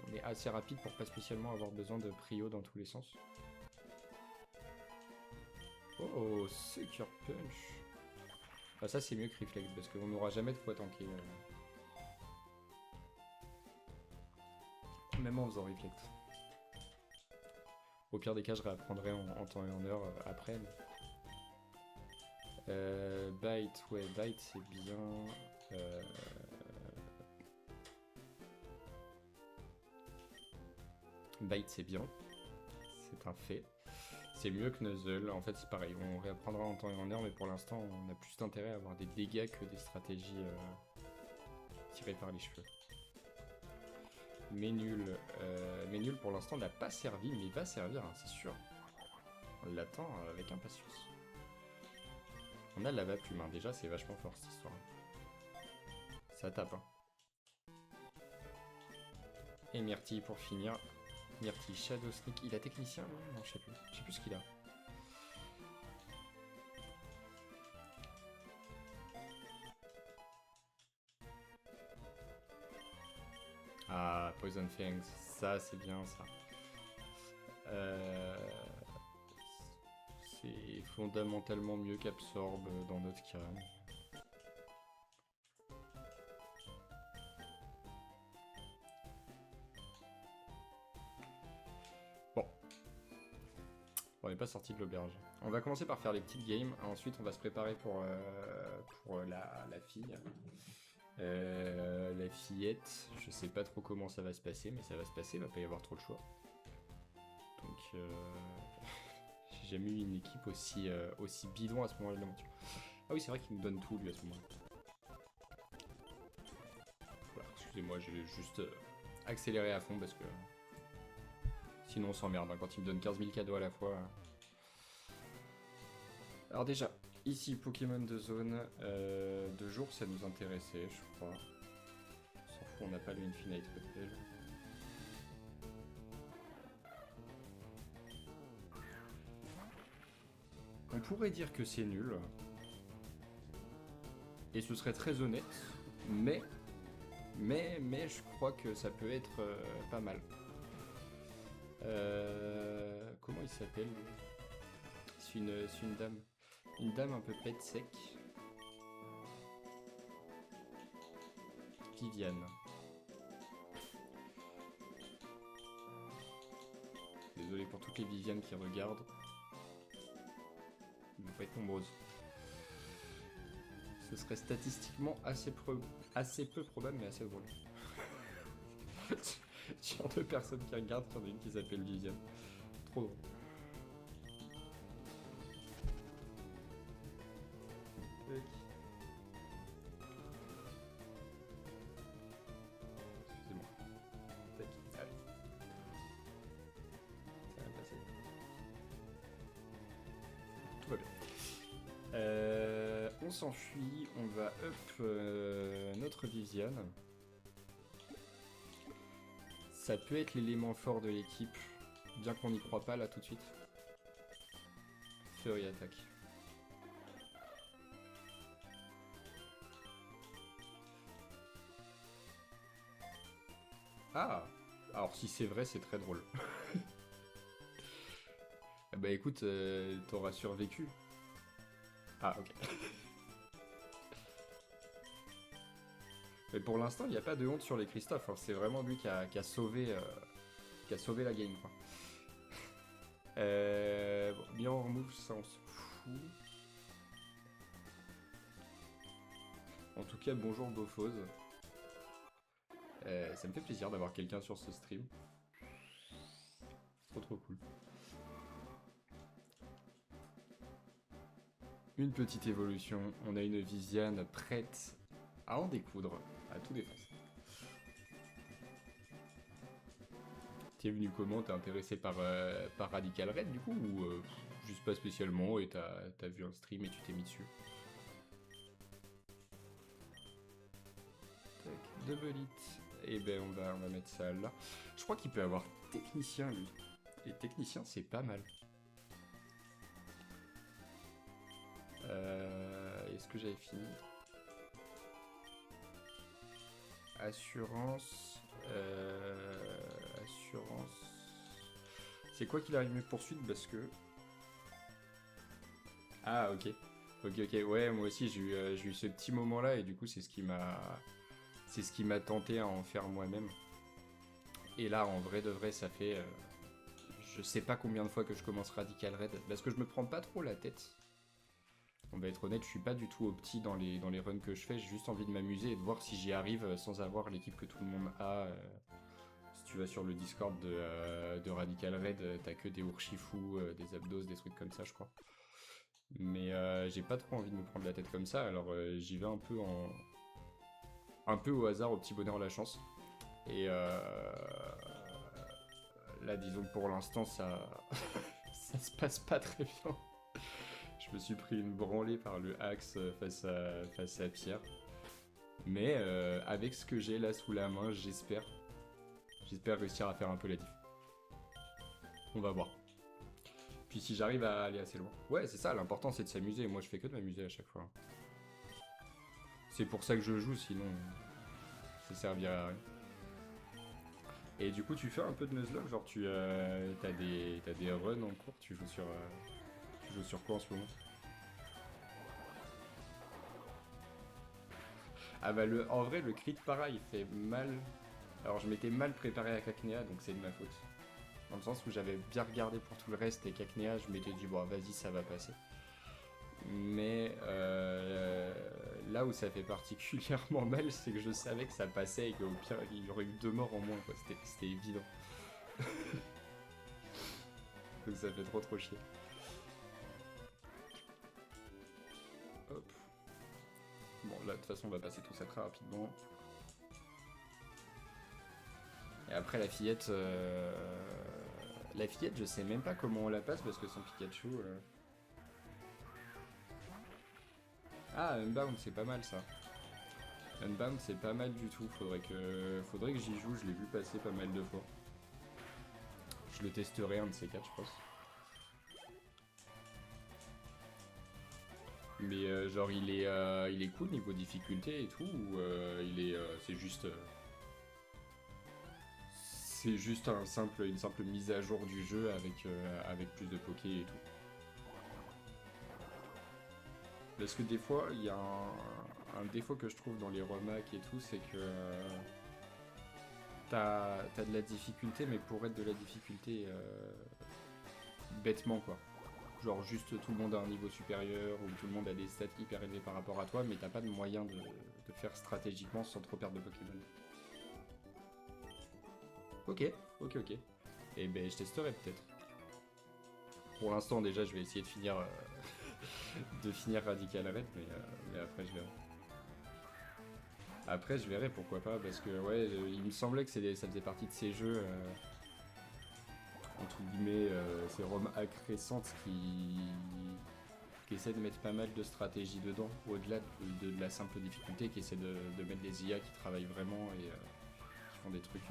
on est assez rapide pour pas spécialement avoir besoin de prio dans tous les sens. Oh, Sucker Punch. Ah, ça c'est mieux que Reflect parce qu'on n'aura jamais de quoi tanker. Même en faisant Reflect. Au pire des cas, je réapprendrai en temps et en heure après. Mais... Bite, ouais, Bite c'est bien. Bite c'est bien. C'est un fait. C'est mieux que Nuzzle, en fait c'est pareil, on réapprendra en temps et en heure, mais pour l'instant on a plus d'intérêt à avoir des dégâts que des stratégies tirées par les cheveux. Ménul pour l'instant n'a pas servi, mais il va servir, hein, c'est sûr. On l'attend avec impatience. On a la Lava-Plume, hein. Déjà c'est vachement fort cette histoire. Ça tape. Hein. Et Myrtille pour finir. Myrtille, Shadow Sneak, il a technicien lui? Non, je sais plus ce qu'il a. Ah, Poison Fangs, ça c'est bien ça. C'est fondamentalement mieux qu'Absorbe dans notre cas. Bon. On n'est pas sorti de l'auberge. On va commencer par faire les petites games. Ensuite, on va se préparer pour la fille. La fillette, je sais pas trop comment ça va se passer, mais ça va se passer, il va pas y avoir trop le choix. Donc, j'ai jamais eu une équipe aussi bidon à ce moment-là de l'aventure. Ah oui, c'est vrai qu'il nous donne tout, lui, à ce moment-là. Voilà, excusez-moi, j'ai juste accéléré à fond parce que sinon on s'emmerde, hein, quand il me donne 15 000 cadeaux à la fois. Alors déjà, ici, Pokémon de zone, de jour, ça nous intéressait, je crois. On s'en fout, on n'a pas le Infinite Repel. On pourrait dire que c'est nul. Et ce serait très honnête, mais je crois que ça peut être pas mal. Comment il s'appelle? C'est une dame. Une dame un peu pet sec. Viviane. Désolé pour toutes les Vivianes qui regardent. Ils vont pas être nombreuses. Ce serait statistiquement assez peu probable, mais assez drôle. Genre de personnes qui regardent, il y en a une qui s'appelle Viviane. Trop drôle. Excusez-moi. Tac, allez. Ça va passer. Tout va bien. On s'enfuit, on va up notre Viviane. Ça peut être l'élément fort de l'équipe, bien qu'on n'y croit pas là tout de suite. Fury attaque. Ah! Alors si c'est vrai, c'est très drôle. Bah écoute, t'auras survécu. Ah, ok. Mais pour l'instant, il n'y a pas de honte sur les Christophe. Hein. C'est vraiment lui qui a sauvé la game. Quoi. Bon, bien on remove, ça on se fout. En tout cas, bonjour Bofose. Ça me fait plaisir d'avoir quelqu'un sur ce stream. Trop cool. Une petite évolution. On a une Viviane prête à en découdre, à tout défoncer. T'es venu comment? T'es intéressé par Radical Red du coup ou juste pas spécialement et t'as vu un stream et tu t'es mis dessus? Tac, double hit. Et ben on va mettre ça là. Je crois qu'il peut avoir technicien lui. Et technicien c'est pas mal. Est-ce que j'avais fini? Assurance. Assurance. C'est quoi qu'il arrive mieux poursuite parce que. Ah ok. Ok. Ouais moi aussi j'ai eu ce petit moment là et du coup c'est ce qui m'a tenté à en faire moi-même. Et là en vrai de vrai ça fait je sais pas combien de fois que je commence Radical Red parce que je me prends pas trop la tête. On va être honnête, je suis pas du tout opti dans les runs que je fais, j'ai juste envie de m'amuser et de voir si j'y arrive sans avoir l'équipe que tout le monde a. Si tu vas sur le Discord de Radical Red, t'as que des Urshifus, des Abdos, des trucs comme ça je crois. Mais j'ai pas trop envie de me prendre la tête comme ça, alors j'y vais un peu au hasard, au petit bonheur la chance. Et là disons que pour l'instant ça ça se passe pas très bien. Je me suis pris une branlée par le axe face à Pierre. Mais avec ce que j'ai là sous la main, j'espère réussir à faire un peu la diff. On va voir. Puis si j'arrive à aller assez loin. Ouais, c'est ça, l'important c'est de s'amuser. Moi je fais que de m'amuser à chaque fois. C'est pour ça que je joue, sinon ça servirait à rien. Et du coup, tu fais un peu de Nuzlocke, genre t'as des runs en cours, tu joues sur quoi en ce moment? Ah bah en vrai, le crit para, il fait mal. Alors je m'étais mal préparé à Cacnea, donc c'est de ma faute. Dans le sens où j'avais bien regardé pour tout le reste et Cacnea, je m'étais dit, bon, vas-y, ça va passer. Mais là où ça fait particulièrement mal, c'est que je savais que ça passait et qu'au pire, il y aurait eu 2 morts en moins, quoi. C'était évident. Donc ça fait trop chier. Hop. Bon, là, de toute façon, on va passer tout ça très rapidement. Et après, la fillette... La fillette, je sais même pas comment on la passe parce que son Pikachu... Ah, Unbound, c'est pas mal ça. Unbound, c'est pas mal du tout. Faudrait que j'y joue. Je l'ai vu passer pas mal de fois. Je le testerai un de ces quatre, je pense. Mais genre, il est cool niveau difficulté et tout. Ou c'est juste une simple mise à jour du jeu avec plus de Poké et tout. Parce que des fois, il y a un défaut que je trouve dans les remakes et tout, c'est que t'as de la difficulté, mais pour être de la difficulté bêtement quoi. Genre juste tout le monde a un niveau supérieur, ou tout le monde a des stats hyper élevés par rapport à toi, mais t'as pas de moyen de faire stratégiquement sans trop perdre de Pokémon. Ok. Et ben je testerai peut-être. Pour l'instant déjà je vais essayer de finir de finir Radical Red, mais après je verrai. Après je verrai pourquoi pas, parce que ouais, il me semblait que ça faisait partie de ces jeux entre guillemets, ces ROM hack récentes qui essaient de mettre pas mal de stratégie dedans, au-delà de la simple difficulté, qui essaient de mettre des IA qui travaillent vraiment et qui font des trucs,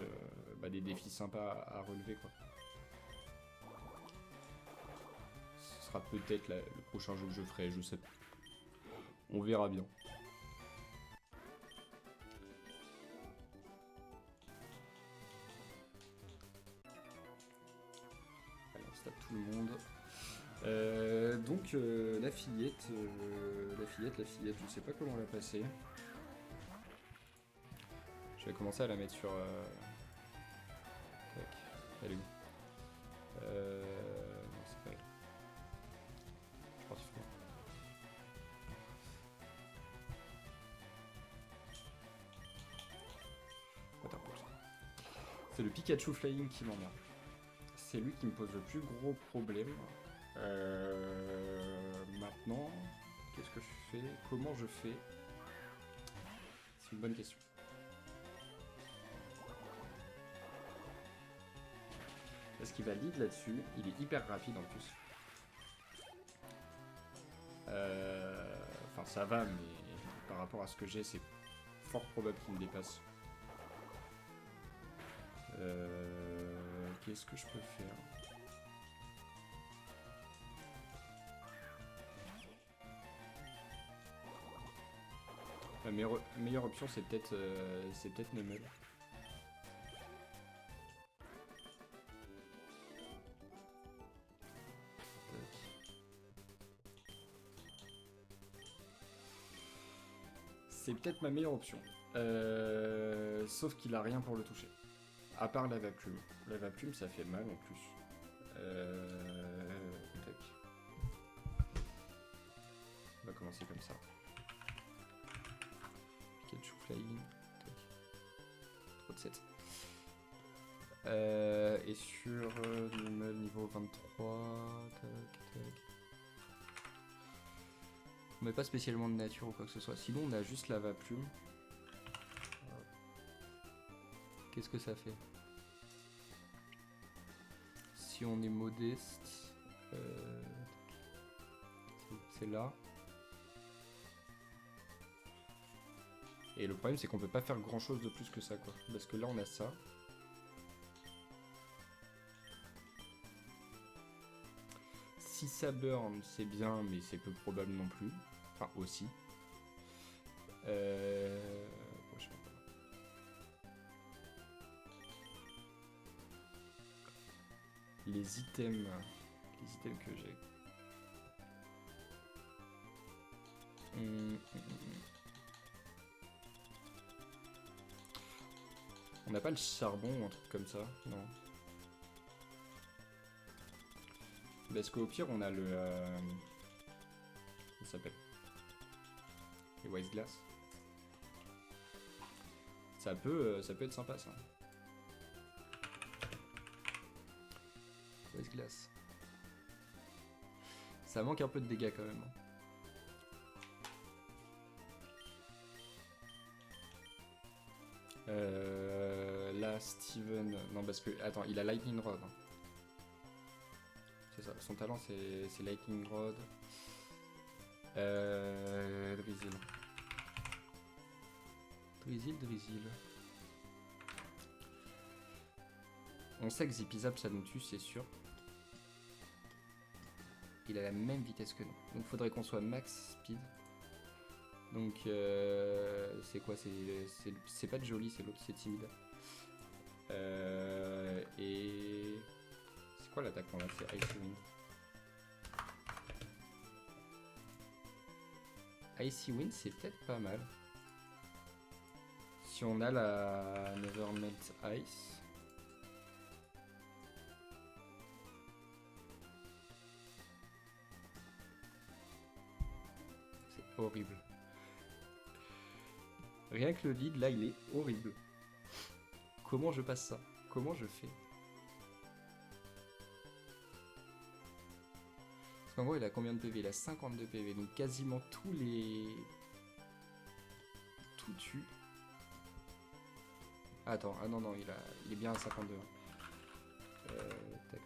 des défis sympas à relever quoi. Ce sera peut-être le prochain jeu que je ferai, je sais pas. On verra bien. Allez, on se tape tout le monde. Donc la fillette, je sais pas comment la passer. Je vais commencer à la mettre sur... Tac, elle est où Non, c'est pas elle. Je crois qu'il faut... Attends, c'est le Pikachu Flying qui m'emmerde. C'est lui qui me pose le plus gros problème. Maintenant, qu'est-ce que je fais? Comment je fais? C'est une bonne question. Parce qu'il va lead là-dessus, il est hyper rapide en plus. Enfin ça va, mais par rapport à ce que j'ai, c'est fort probable qu'il me dépasse. Qu'est-ce que je peux faire? La meilleure option, c'est peut-être Numel. C'est peut-être ma meilleure option. Sauf qu'il a rien pour le toucher. À part la Vaplume. La Vaplume, ça fait mal en plus. Tac. On va commencer comme ça. Pikachu Flying. Tac. Trop de 7. Et sur niveau 23. Tac. On met pas spécialement de nature ou quoi que ce soit. Sinon, on a juste la Vaplume. Qu'est-ce que ça fait? Si on est modeste, c'est là. Et le problème, c'est qu'on peut pas faire grand chose de plus que ça, quoi. Parce que là, on a ça. Si ça burn, c'est bien, mais c'est peu probable non plus. Enfin, aussi. Bon, je sais pas. les items que j'ai. On n'a pas le charbon ou un truc comme ça, non. Parce qu'au pire, on a le... comment ça s'appelle? Les Wise Glass. Ça peut être sympa, ça. Wise Glass. Ça manque un peu de dégâts, quand même. Là, Steven... Non, parce que... Attends, il a Lightning Rod. Hein. C'est ça, son talent, c'est Lightning Rod. Drizzle. Drizzle. On sait que Zipizap, ça nous tue, c'est sûr. Il a la même vitesse que nous. Donc, faudrait qu'on soit max speed. Donc, c'est quoi? C'est pas de joli, c'est l'autre, c'est timide. Et... C'est quoi l'attaque qu'on a? C'est Icy Wind. Icy Wind, c'est peut-être pas mal. Si on a la Nevermelt Ice. C'est horrible. Rien que le lead, là, il est horrible. Comment je passe ça? Comment je fais? Parce qu'en gros, il a combien de PV? Il a 52 PV, donc quasiment tous les... Tout tue. Ah, attends, ah non, il est bien à 52. Tac.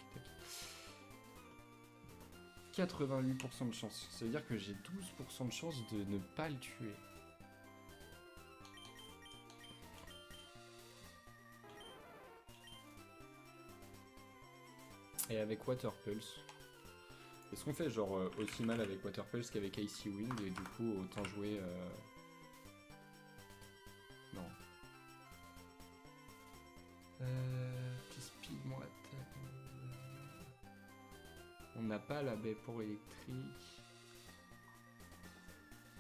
88% de chance. Ça veut dire que j'ai 12% de chance de ne pas le tuer. Et avec Water Pulse. Est-ce qu'on fait genre aussi mal avec Water Pulse qu'avec Icy Wind et du coup autant jouer non. Petit speed, mon attaque. On n'a pas la baie pour électrique.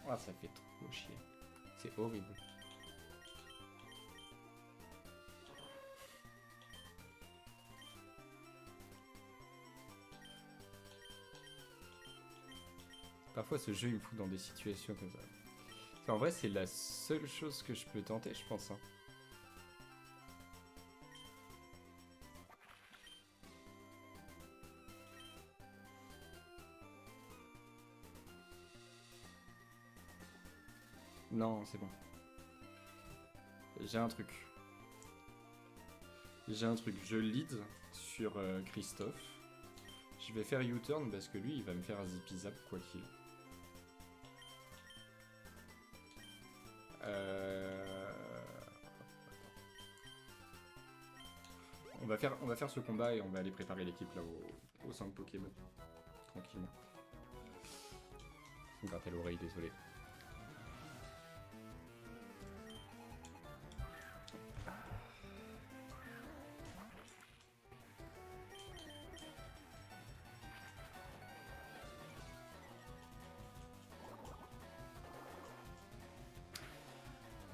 Ah, ça fait trop chier. C'est horrible. Parfois, ce jeu, il me fout dans des situations comme ça. En vrai, c'est la seule chose que je peux tenter, je pense. Hein. Non, c'est bon. J'ai un truc. Je lead sur Christophe. Je vais faire U-turn parce que lui, il va me faire un zippy-zap quoi qu'il. On va faire ce combat et on va aller préparer l'équipe là au 5 Pokémon. Tranquillement. On gratte à l'oreille, désolé.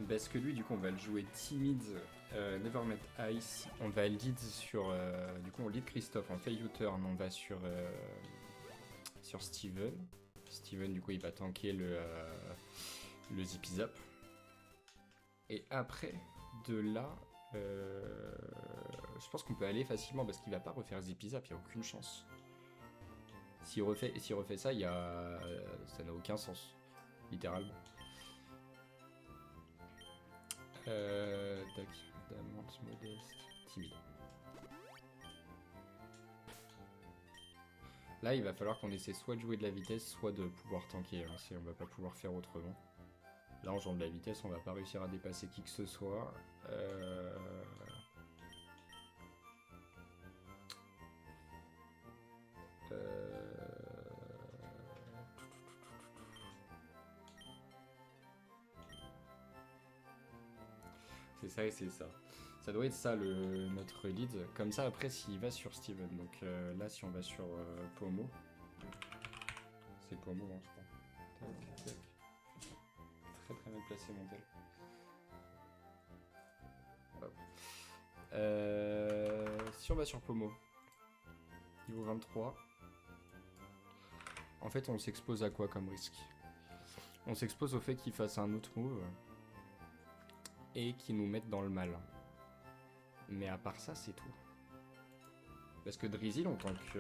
Parce que lui, du coup, on va le jouer timide, Nevermelt Ice. On va lead sur. Du coup, on lead Christophe, on fait U-turn, on va sur Steven. Steven, du coup, il va tanker le zippy-zap. Et après, de là, je pense qu'on peut aller facilement parce qu'il va pas refaire zippy-zap, il n'y a aucune chance. S'il refait ça, ça n'a aucun sens, littéralement. Tac, Damante, modeste, timide. Là, il va falloir qu'on essaie soit de jouer de la vitesse, soit de pouvoir tanker, hein, si on va pas pouvoir faire autrement. Là, en jouant de la vitesse, on va pas réussir à dépasser qui que ce soit. C'est ça et c'est ça. Ça doit être ça notre lead. Comme ça, après, s'il va sur Steven. Donc là, si on va sur Pomo. C'est Pomo, hein, je crois. Tac, tac. Très très mal placé mon tel. Hop. Si on va sur Pomo, niveau 23, en fait, on s'expose à quoi comme risque? On s'expose au fait qu'il fasse un autre move et qu'il nous mette dans le mal. Mais à part ça, c'est tout. Parce que Drizzle, on tank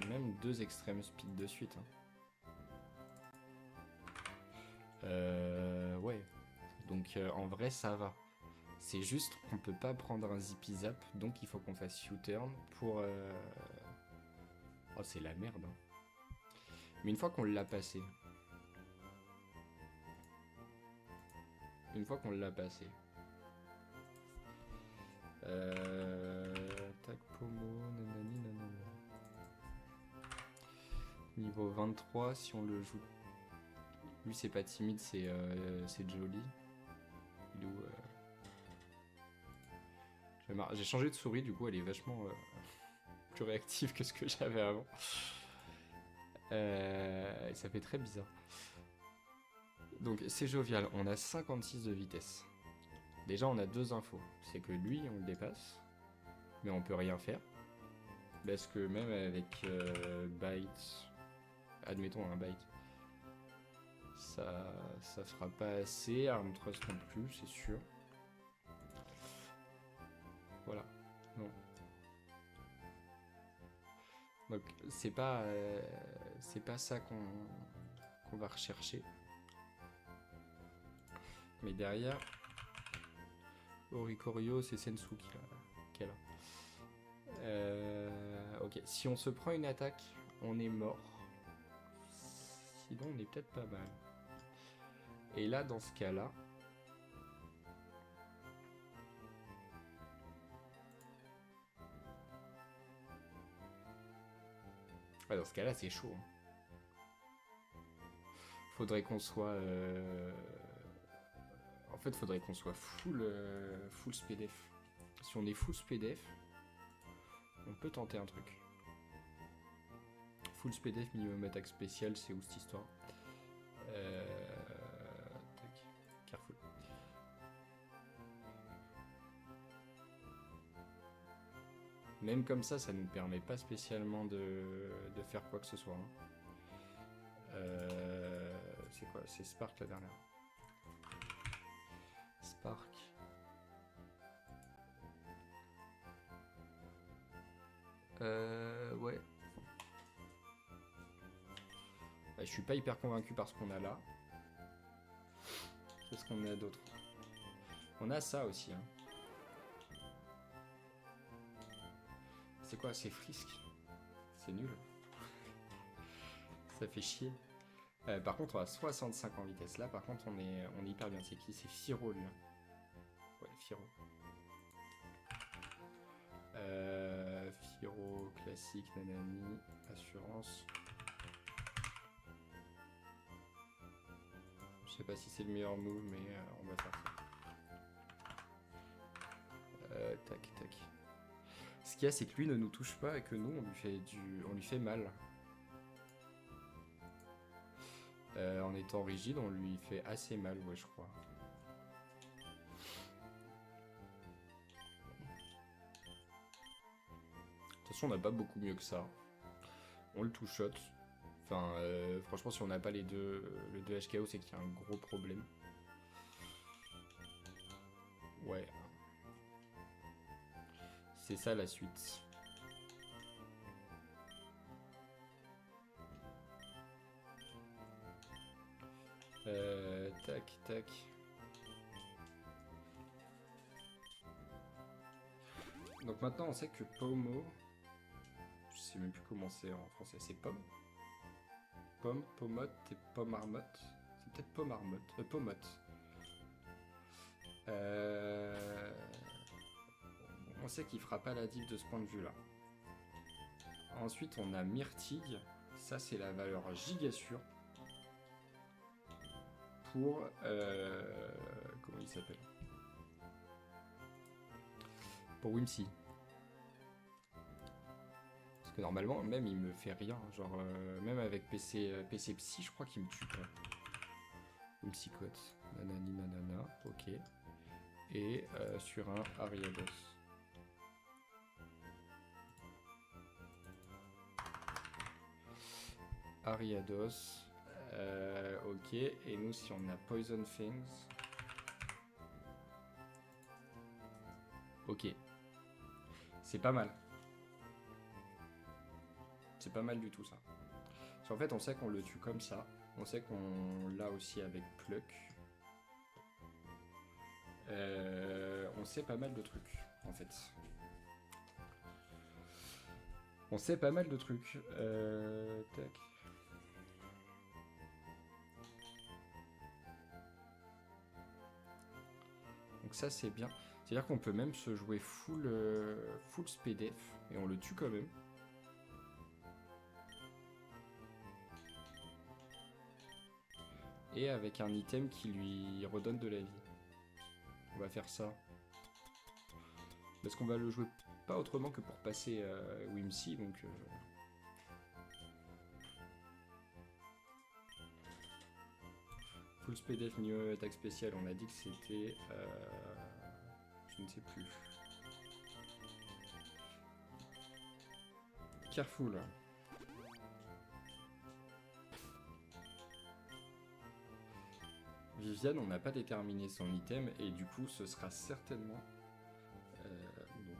même 2 extrêmes speed de suite. Ouais. Donc en vrai, ça va. C'est juste qu'on peut pas prendre un zippy zap, donc il faut qu'on fasse U-turn pour... Oh, c'est la merde. Mais une fois qu'on l'a passé... Tac, Pomo, nanani, nanana. Niveau 23, si on le joue... Lui, c'est pas timide, c'est joli. Il est où J'ai changé de souris, du coup, elle est vachement plus réactive que ce que j'avais avant. Et ça fait très bizarre. Donc, c'est jovial. On a 56 de vitesse. Déjà, on a 2 infos. C'est que lui, on le dépasse. Mais on peut rien faire. Parce que même avec bite... Admettons un bite. Ça fera pas assez. Arm Trust non plus, c'est sûr. Voilà. Non. Donc, c'est pas ça qu'on va rechercher. Mais derrière, Oricorio, c'est Sensu qui est là. Ok, si on se prend une attaque, on est mort. Sinon, on est peut-être pas mal. Et là, dans ce cas-là... Ouais, dans ce cas-là, c'est chaud. Faudrait qu'on soit... En fait, faudrait qu'on soit full SPDF. Si on est full SPDF, on peut tenter un truc. Full SPDF, minimum attaque spéciale, c'est où cette histoire? Tac. Careful. Même comme ça nous permet pas spécialement de faire quoi que ce soit. C'est quoi? C'est Spark la dernière. Spark. Ouais. Je suis pas hyper convaincu par ce qu'on a là. Qu'est-ce qu'on a d'autre? On a ça aussi. C'est quoi? C'est Frisk. C'est nul. Ça fait chier. Par contre, on a 65 en vitesse. Là, par contre, on est hyper bien. C'est qui? C'est Firo, lui. Ouais, Firo. Firo, classique, nanani, assurance. Je sais pas si c'est le meilleur move, mais on va faire ça. Tac, tac. Ce qu'il y a, c'est que lui ne nous touche pas et que nous, on lui fait mal. En étant rigide, on lui fait assez mal, ouais, je crois. De toute façon, on n'a pas beaucoup mieux que ça. On le two-shot. Enfin, franchement, si on n'a pas le 2 HKO, c'est qu'il y a un gros problème. Ouais. C'est ça la suite. Tac, tac. Donc maintenant, on sait que Pomo... Je sais même plus comment c'est en français. C'est Pomme. Pomme, Pomotte et Pomme Marmotte. C'est peut-être Pomme Marmotte. Pomotte. On sait qu'il fera pas la div de ce point de vue là. Ensuite, on a Myrtille. Ça, c'est la valeur giga sûre. Pour... comment il s'appelle? pour Whimsy. Parce que normalement, même il me fait rien. Genre, même avec PC Psy, je crois qu'il me tue pas. Whimsy Cote. Nanani nanana. Ok. Et sur un Ariados. Ariados. Ok. Et nous, si on a Poison Things. Ok. C'est pas mal. C'est pas mal du tout ça. Parce qu'en fait, on sait qu'on le tue comme ça. On sait qu'on l'a aussi avec Pluck. On sait pas mal de trucs, en fait. On sait pas mal de trucs. Tac. Donc ça, c'est bien. C'est-à-dire qu'on peut même se jouer full SPDF et on le tue quand même. Et avec un item qui lui redonne de la vie. On va faire ça. Parce qu'on va le jouer pas autrement que pour passer Whimsy, donc... Full SPDF, niveau attaque spéciale, on a dit que c'était... je ne sais plus. Careful. Viviane, on n'a pas déterminé son item et du coup ce sera certainement... non.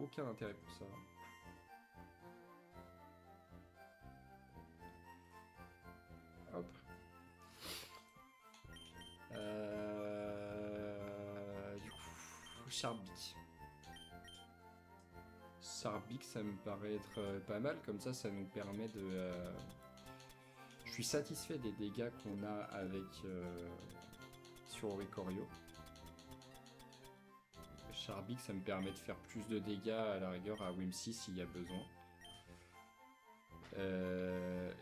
Aucun intérêt pour ça. Hop. Du coup, Sharpbeak. Sharpbeak, ça me paraît être pas mal, comme ça nous permet de... Je suis satisfait des dégâts qu'on a avec sur Oricorio. Sharpbeak, ça me permet de faire plus de dégâts à la rigueur à Whimsy s'il y a besoin.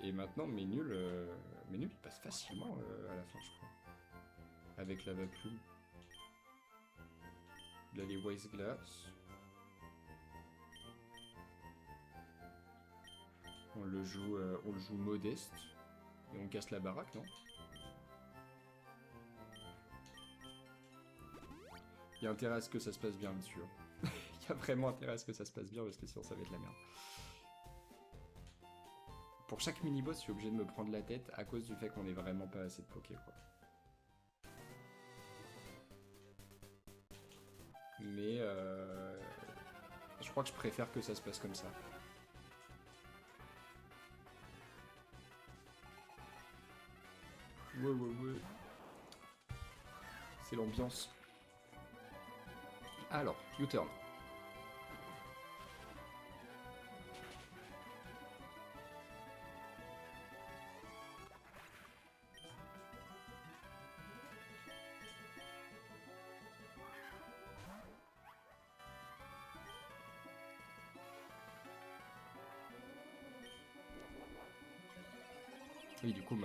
Et maintenant, mes nuls ils passent facilement à la fin, je crois. Avec la Vaplume. Là, les Wise Glass. On le joue modeste. Et on casse la baraque, non? Il y a intérêt à ce que ça se passe bien, monsieur. Il y a vraiment intérêt à ce que ça se passe bien, parce que sinon ça va être la merde. Pour chaque mini-boss, je suis obligé de me prendre la tête à cause du fait qu'on ait vraiment pas assez de Poké, quoi. Mais je crois que je préfère que ça se passe comme ça. Ouais. C'est l'ambiance. Alors, U-turn. Oui, du coup,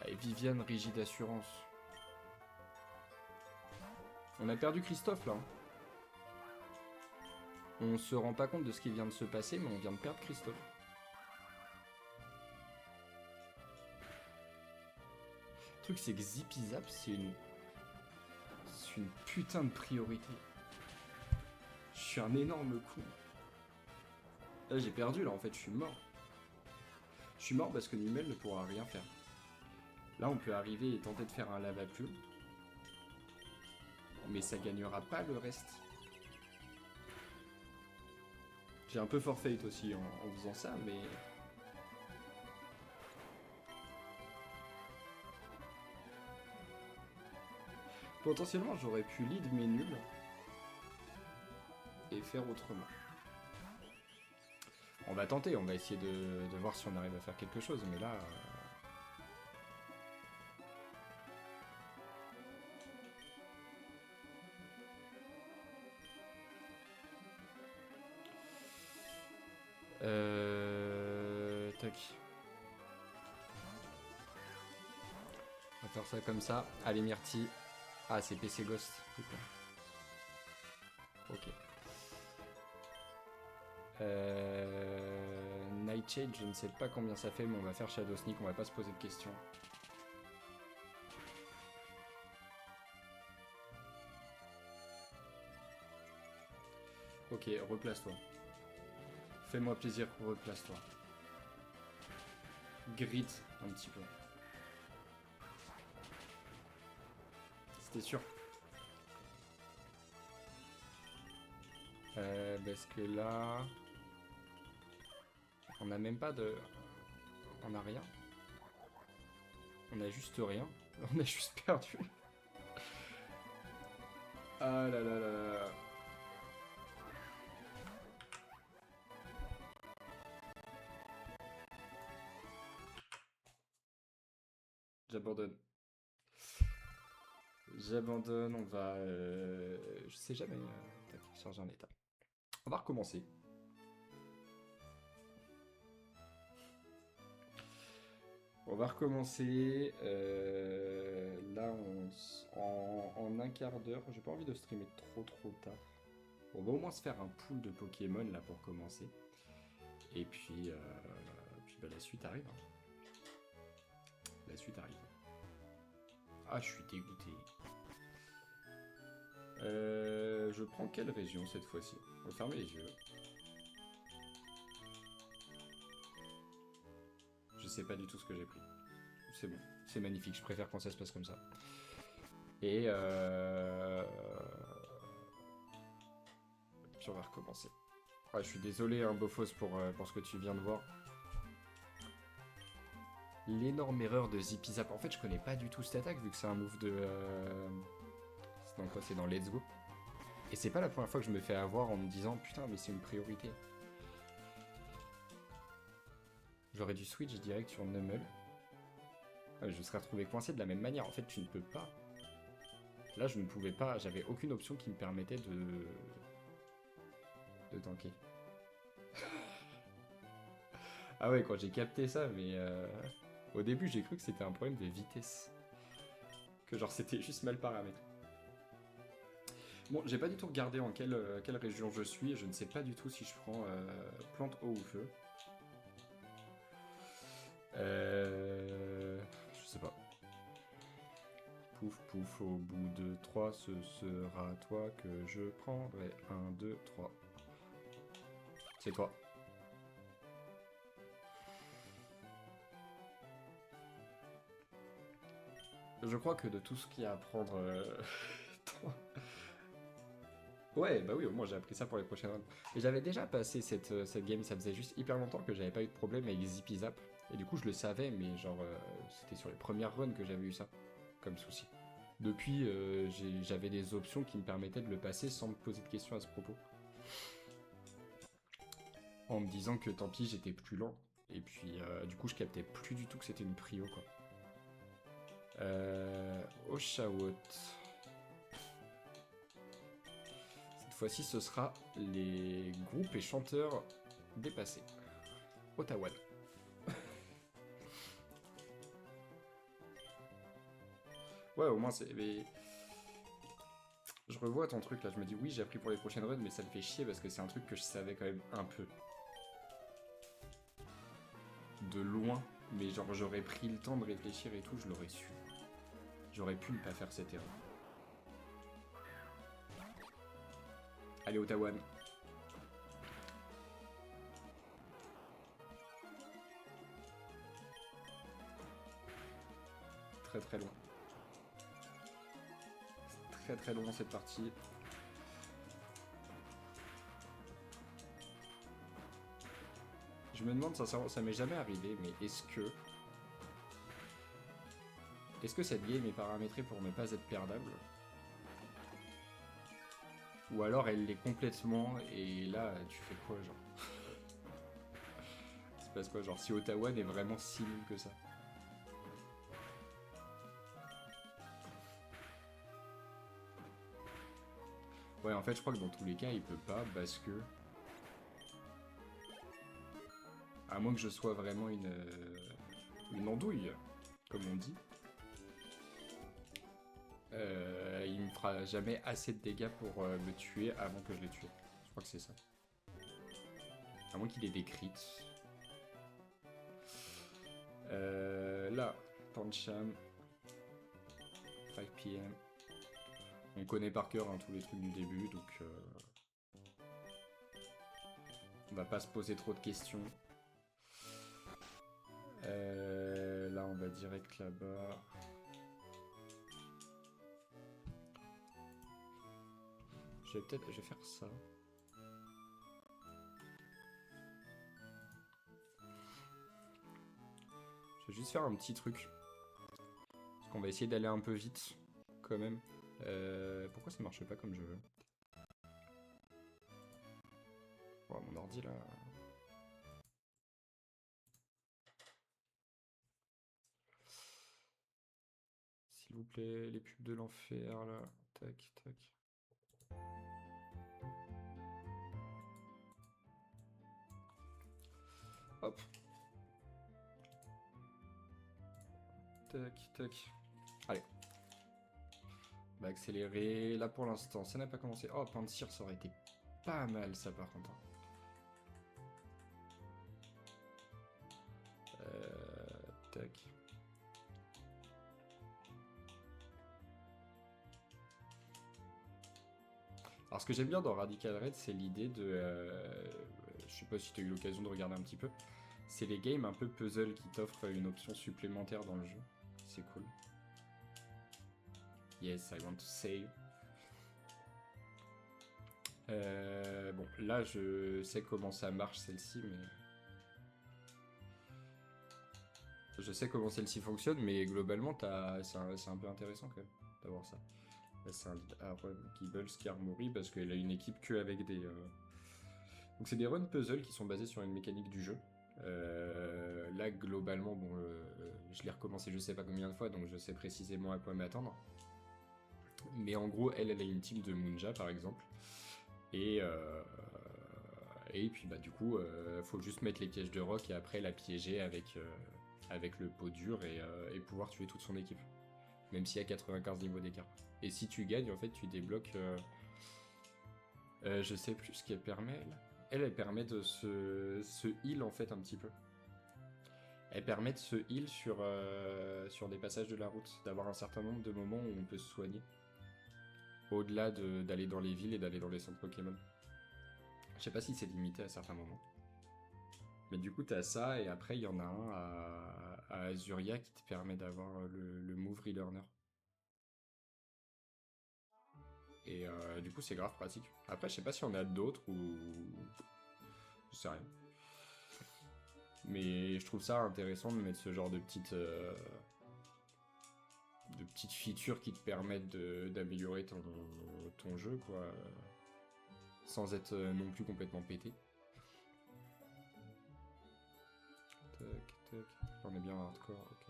et Viviane, rigide assurance. On a perdu Christophe, là. On se rend pas compte de ce qui vient de se passer, mais on vient de perdre Christophe. Le truc, c'est que Zipizap, c'est une putain de priorité. Je suis un énorme con. Là, j'ai perdu, là, en fait, je suis mort. Je suis mort parce que Numel ne pourra rien faire. Là, on peut arriver et tenter de faire un Lavaplume. Mais ça gagnera pas le reste. J'ai un peu forfait aussi en faisant ça, mais... Potentiellement, j'aurais pu lead mes nuls et faire autrement. On va tenter, on va essayer de voir si on arrive à faire quelque chose, mais là... faire ça comme ça. Allez, Myrtille. Ah, c'est PC Ghost. C'est quoi? Ok. Nightshade, je ne sais pas combien ça fait, mais on va faire Shadow Sneak, on va pas se poser de questions. Ok, replace-toi. Fais-moi plaisir, replace-toi. Grit un petit peu. C'était sûr. Parce que là... On n'a même pas de... On a rien. On a juste rien. On a juste perdu. Ah là là là là. J'abandonne. J'abandonne, on va... Je sais jamais... Tac, charger un état. On va recommencer. On va recommencer. Là, en un quart d'heure. J'ai pas envie de streamer trop tard. On va au moins se faire un pool de Pokémon là pour commencer. Et puis bah, la suite arrive. Hein. La suite arrive. Ah, je suis dégoûté. Je prends quelle région cette fois-ci? On va fermer les yeux. Je sais pas du tout ce que j'ai pris. C'est bon, c'est magnifique, je préfère quand ça se passe comme ça. Et puis on va recommencer. Ah, je suis désolé, hein, Bofos, pour ce que tu viens de voir. L'énorme erreur de Zippy Zap. En fait, je connais pas du tout cette attaque vu que c'est un move de... C'est dans quoi? C'est dans Let's Go. Et c'est pas la première fois que je me fais avoir en me disant putain, mais c'est une priorité. J'aurais dû switch direct sur Nummel. Je me serais retrouvé coincé de la même manière. En fait, tu ne peux pas. Là, je ne pouvais pas. J'avais aucune option qui me permettait de tanker. Ah ouais, quand j'ai capté ça, mais au début, j'ai cru que c'était un problème de vitesse. Que genre, c'était juste mal paramétré. Bon, j'ai pas du tout regardé en quelle région je suis. Je ne sais pas du tout si je prends plante, eau ou feu. Je sais pas. Pouf pouf, au bout de 3, ce sera toi que je prendrai. 1, 2, 3. C'est toi. Je crois que de tout ce qu'il y a à apprendre... Ouais, bah oui, au moins j'ai appris ça pour les prochaines runs. Et j'avais déjà passé cette game, ça faisait juste hyper longtemps que j'avais pas eu de problème avec Zippy Zap. Et du coup, je le savais, mais genre, c'était sur les premières runs que j'avais eu ça, comme souci. Depuis, j'avais des options qui me permettaient de le passer sans me poser de questions à ce propos. En me disant que tant pis, j'étais plus lent. Et puis, du coup, je captais plus du tout que c'était une prio, quoi. Oshawott. Cette fois-ci, ce sera les groupes et chanteurs dépassés. Ottawa. Ouais, au moins, c'est... Mais... Je revois ton truc, là. Je me dis, oui, j'ai appris pour les prochaines runs, mais ça me fait chier parce que c'est un truc que je savais quand même un peu. De loin. Mais genre, j'aurais pris le temps de réfléchir et tout, je l'aurais su. J'aurais pu ne pas faire cette erreur. Allez, Ottawa. Très très loin. Très très loin cette partie. Je me demande, sincèrement, ça m'est jamais arrivé, mais est-ce que cette game est paramétrée pour ne pas être perdable? Ou alors elle l'est complètement, et là, tu fais quoi, genre? Il se passe quoi, genre, si Ottawa est vraiment si nul que ça? Ouais, en fait, je crois que dans tous les cas, il peut pas, parce que... À moins que je sois vraiment une andouille, comme on dit. il me fera jamais assez de dégâts pour me tuer avant que je l'ai tué. Je crois que c'est ça. À moins qu'il ait des crits. Là, Pancham. 5 PM. On connaît par cœur hein, tous les trucs du début, donc on va pas se poser trop de questions. Là, on va direct là-bas. Je vais faire ça. Je vais juste faire un petit truc. Parce qu'on va essayer d'aller un peu vite, quand même. Pourquoi ça marche pas comme je veux? Oh, mon ordi là. S'il vous plaît, les pubs de l'enfer là. Tac, tac. Hop. Tac, tac. Allez. On va accélérer. Là pour l'instant, ça n'a pas commencé. Oh, pain de cire, ça aurait été pas mal ça par contre. Tac. Alors ce que j'aime bien dans Radical Red, c'est l'idée de... je sais pas si tu as eu l'occasion de regarder un petit peu. C'est les games un peu puzzle qui t'offrent une option supplémentaire dans le jeu. C'est cool. Yes, I want to save. Bon, là je sais comment ça marche celle-ci, mais... Je sais comment celle-ci fonctionne, mais globalement c'est un peu intéressant quand même d'avoir ça. Là c'est un lead Aaron Gibbles qui Armory parce qu'elle a une équipe que avec des... Donc c'est des run puzzles qui sont basés sur une mécanique du jeu. Là globalement, bon, je l'ai recommencé je sais pas combien de fois, donc je sais précisément à quoi m'attendre. Mais en gros, elle a une team de Munja par exemple. Et puis bah du coup, faut juste mettre les pièges de rock et après la piéger avec le pot dur et pouvoir tuer toute son équipe. Même s'il y a 95 niveaux d'écart. Et si tu gagnes, en fait, tu débloques... je sais plus ce qu'elle permet, elle. Elle permet de se heal, en fait, un petit peu. Elle permet de se heal sur des passages de la route. D'avoir un certain nombre de moments où on peut se soigner. Au-delà d'aller dans les villes et d'aller dans les centres Pokémon. Je sais pas si c'est limité à certains moments. Mais du coup, t'as ça, et après, il y en a un à Azuria qui te permet d'avoir le Move Relearner. Et du coup, c'est grave pratique. Après, je sais pas si on a d'autres ou... Je sais rien. Mais je trouve ça intéressant de mettre ce genre de petites features qui te permettent d'améliorer ton jeu, quoi. Sans être non plus complètement pété. Tac, tac. On est bien hardcore, ok.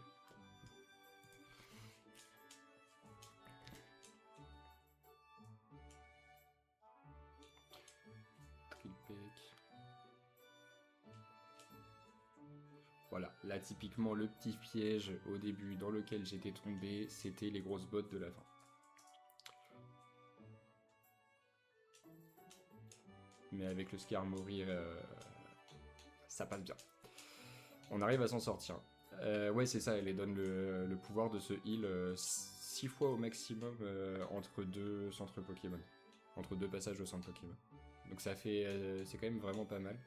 Tripek. Voilà, là typiquement le petit piège au début dans lequel j'étais tombé, c'était les grosses bottes de la fin. Mais avec le Skarmory, ça passe bien. On arrive à s'en sortir. Ouais, c'est ça, elle donne le pouvoir de se heal 6 fois au maximum entre deux centres Pokémon. Entre deux passages au centre Pokémon. Donc ça fait... c'est quand même vraiment pas mal.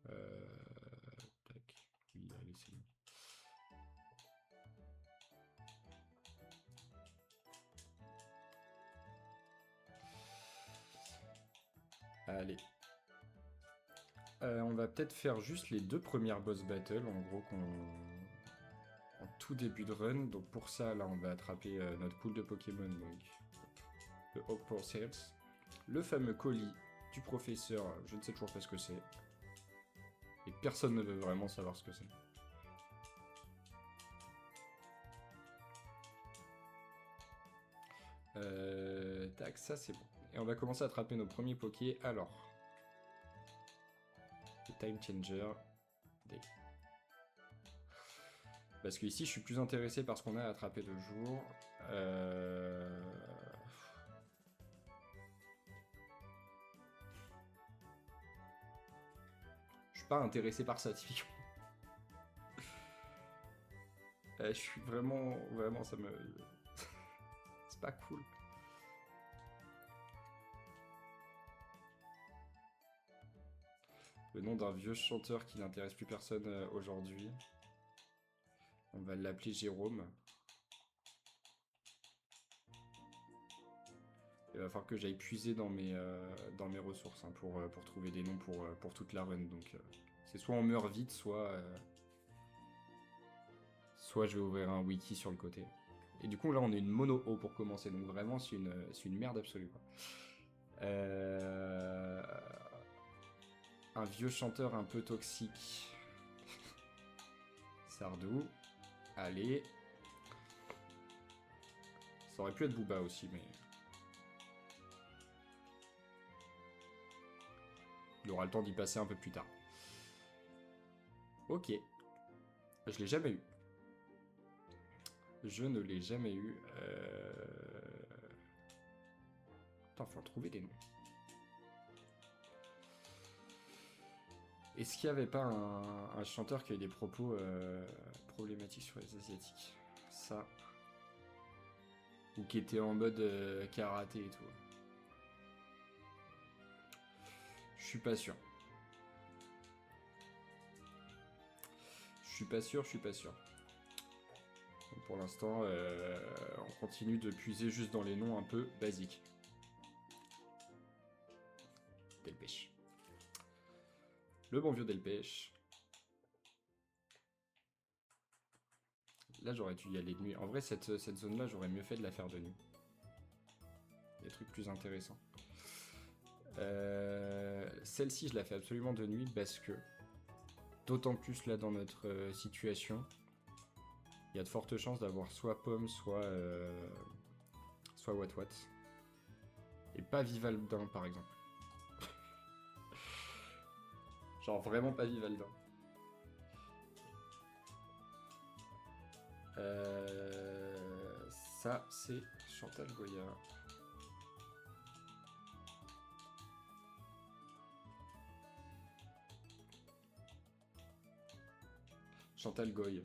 Tac. Oui, allez, c'est bon. Allez. On va peut-être faire juste les deux premières boss battles, en gros, en tout début de run. Donc pour ça, là, on va attraper notre pool de Pokémon, donc le Hawk Sales, le fameux colis du professeur, je ne sais toujours pas ce que c'est. Et personne ne veut vraiment savoir ce que c'est. Tac, ça c'est bon. Et on va commencer à attraper nos premiers Poké. Alors, le Time Changer. Parce que ici, je suis plus intéressé par ce qu'on a à attraper de jour. Je suis pas intéressé par ça, typiquement. Je suis vraiment, vraiment, ça me... C'est pas cool. Le nom d'un vieux chanteur qui n'intéresse plus personne aujourd'hui. On va l'appeler Jérôme. Il va falloir que j'aille puiser dans mes ressources hein, pour trouver des noms pour toute la run. Donc c'est soit on meurt vite, soit je vais ouvrir un wiki sur le côté. Et du coup là on est une mono O pour commencer. Donc vraiment c'est une merde absolue. Quoi. Un vieux chanteur un peu toxique. Sardou. Allez. Ça aurait pu être Booba aussi, mais... Il aura le temps d'y passer un peu plus tard. Ok. Je l'ai jamais eu. Je ne l'ai jamais eu. Attends, faut en trouver des noms. Est-ce qu'il n'y avait pas un chanteur qui a eu des propos problématiques sur les Asiatiques? Ça. Ou qui était en mode karaté et tout. Je suis pas sûr. Je suis pas sûr. Donc pour l'instant, on continue de puiser juste dans les noms un peu basiques. Delpech. Le bon vieux Delpech. Là, j'aurais dû y aller de nuit. En vrai, cette zone-là, j'aurais mieux fait de la faire de nuit. Des trucs plus intéressants. Celle-ci, je la fais absolument de nuit parce que, d'autant plus là dans notre situation, il y a de fortes chances d'avoir soit Pomme, soit Wat. Et pas Vivaldin, par exemple. Genre vraiment pas Vivaldin. Ça, c'est Chantal Goya. Chantal Goya.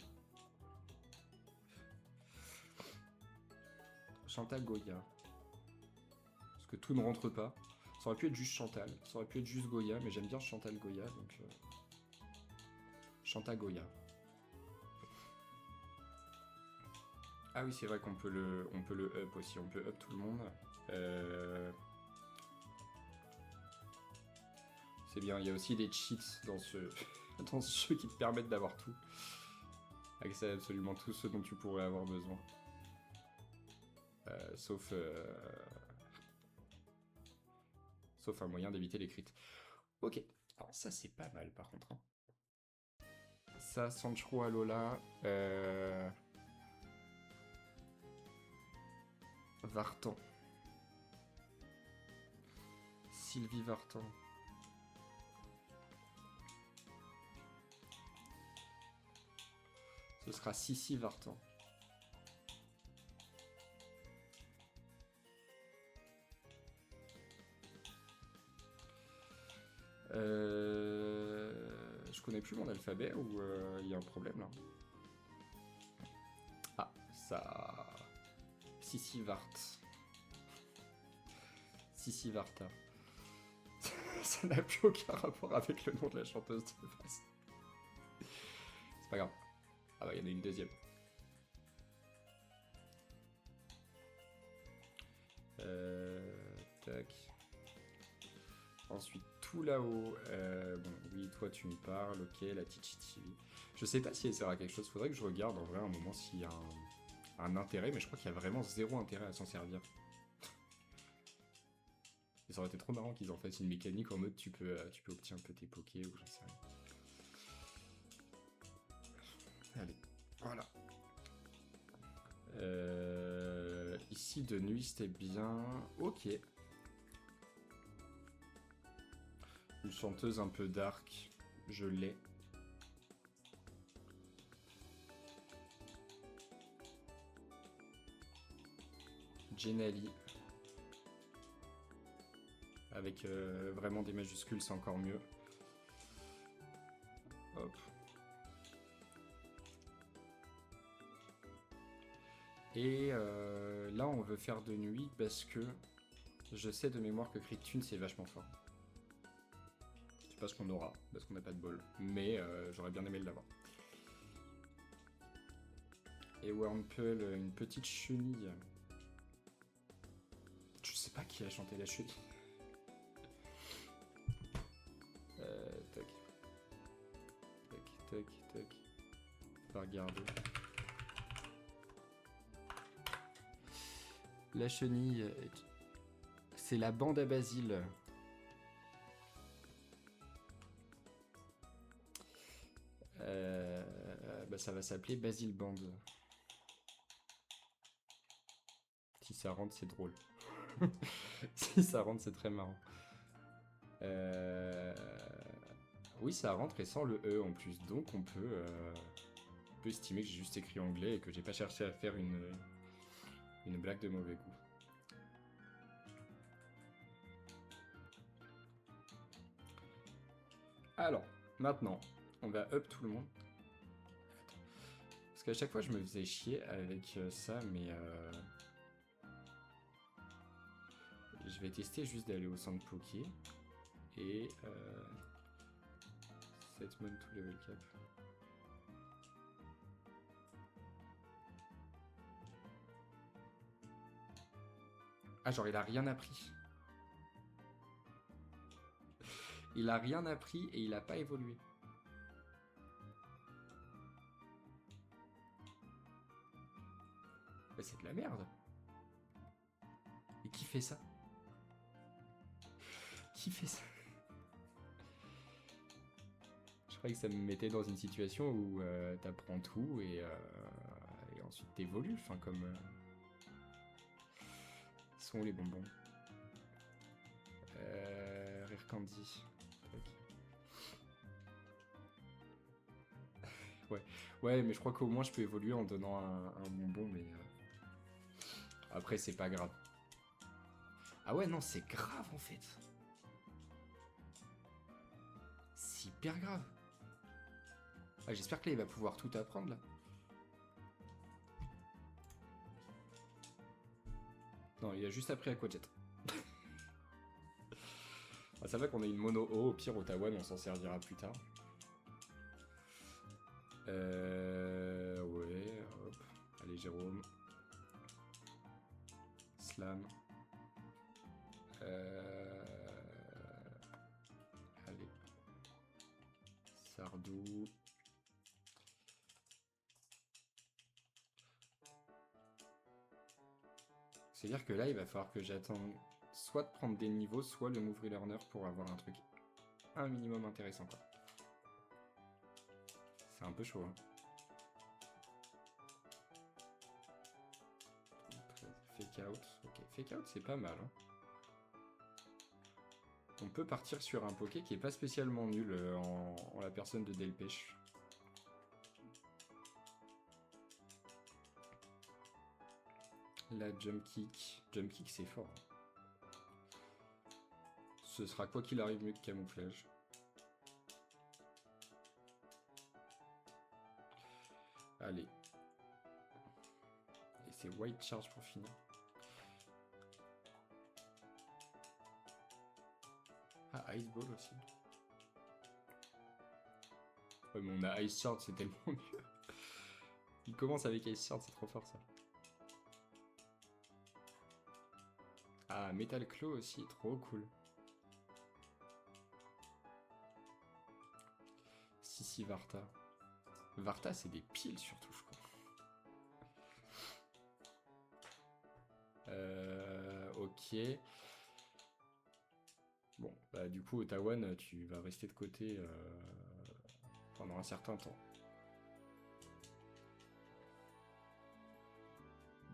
Chantal Goya. Parce que tout ne rentre pas. Ça aurait pu être juste Chantal, ça aurait pu être juste Goya, mais j'aime bien Chantal Goya, donc... Chantal Goya. Ah oui, c'est vrai qu'on peut le up aussi, on peut up tout le monde. C'est bien, il y a aussi des cheats dans ce jeu qui te permettent d'avoir tout. Accès à absolument tout ce dont tu pourrais avoir besoin. Sauf un moyen d'éviter les crits. Ok, alors ça c'est pas mal par contre. Hein. Ça, Sancho Alola. Vartan. Sylvie Vartan. Ce sera Sissi Vartan. Je connais plus mon alphabet ou il y a un problème là. Ah, ça... Sissi Vart. Sissi Varta. Ça n'a plus aucun rapport avec le nom de la chanteuse de base. C'est pas grave. Ah bah il y en a une deuxième. Tac. Ensuite tout là-haut. Bon oui toi tu me parles. Ok la Tichiti. Je sais pas si elle sert à quelque chose. Faudrait que je regarde en vrai un moment s'il y a un intérêt. Mais je crois qu'il y a vraiment zéro intérêt à s'en servir. Et ça aurait été trop marrant qu'ils en fassent une mécanique en mode tu peux opter un peu tes pokés ou j'en sais rien. Allez, voilà. Ici de nuit c'était bien. Ok. Une chanteuse un peu dark, je l'ai. Genali. Avec vraiment des majuscules, c'est encore mieux. Hop. Et là, on veut faire de nuit parce que je sais de mémoire que Cryptune, c'est vachement fort. C'est pas ce qu'on aura, parce qu'on n'a pas de bol. Mais j'aurais bien aimé l'avoir. Et Wurmple, une petite chenille. Je sais pas qui a chanté la chenille. Tac. Tac, tac, tac. On va regarder. La chenille, c'est la bande à Basile. Bah ça va s'appeler Basile Band. Si ça rentre, c'est drôle. Si ça rentre, c'est très marrant. Oui, ça rentre et sans le E en plus. Donc on peut estimer que j'ai juste écrit anglais et que j'ai pas cherché à faire une blague de mauvais goût. Alors, maintenant, on va up tout le monde. Parce qu'à chaque fois, je me faisais chier avec ça, mais je vais tester juste d'aller au centre Poké. Et Setmon to level cap. Ah, genre, il a rien appris. Il a rien appris et il a pas évolué. Bah, c'est de la merde. Et qui fait ça? Qui fait ça? Je croyais que ça me mettait dans une situation où t'apprends tout et ensuite t'évolues. Enfin, comme... sont où les bonbons? Rare Candy. Ouais, mais je crois qu'au moins je peux évoluer en donnant un bonbon, mais après c'est pas grave. Ah ouais, non, c'est grave en fait. C'est hyper grave. Ah, j'espère que là il va pouvoir tout apprendre là. Non, il a juste appris Aquajet. Ah, ça va qu'on ait une mono O, au pire Ottawa, on s'en servira plus tard. Ouais, hop. Allez, Jérôme. Slam. Allez. Sardou. C'est-à-dire que là, il va falloir que j'attende soit de prendre des niveaux, soit le move relearner pour avoir un truc un minimum intéressant, quoi. C'est un peu chaud, hein. Fake out. Ok, fake out, c'est pas mal, hein. On peut partir sur un poké qui est pas spécialement nul en la personne de Delpech. La jump kick. Jump kick, c'est fort. Ce sera quoi qu'il arrive mieux que camouflage. Allez. Et c'est white charge pour finir. Ah, ice ball aussi. Ouais, mais on a ice charge, c'est tellement mieux. Il commence avec ice charge, c'est trop fort ça. Ah, Metal Claw aussi, trop cool. Si, Varta. Varta, c'est des piles surtout, je crois. Ok. Bon, bah du coup, Ottawa, tu vas rester de côté pendant un certain temps.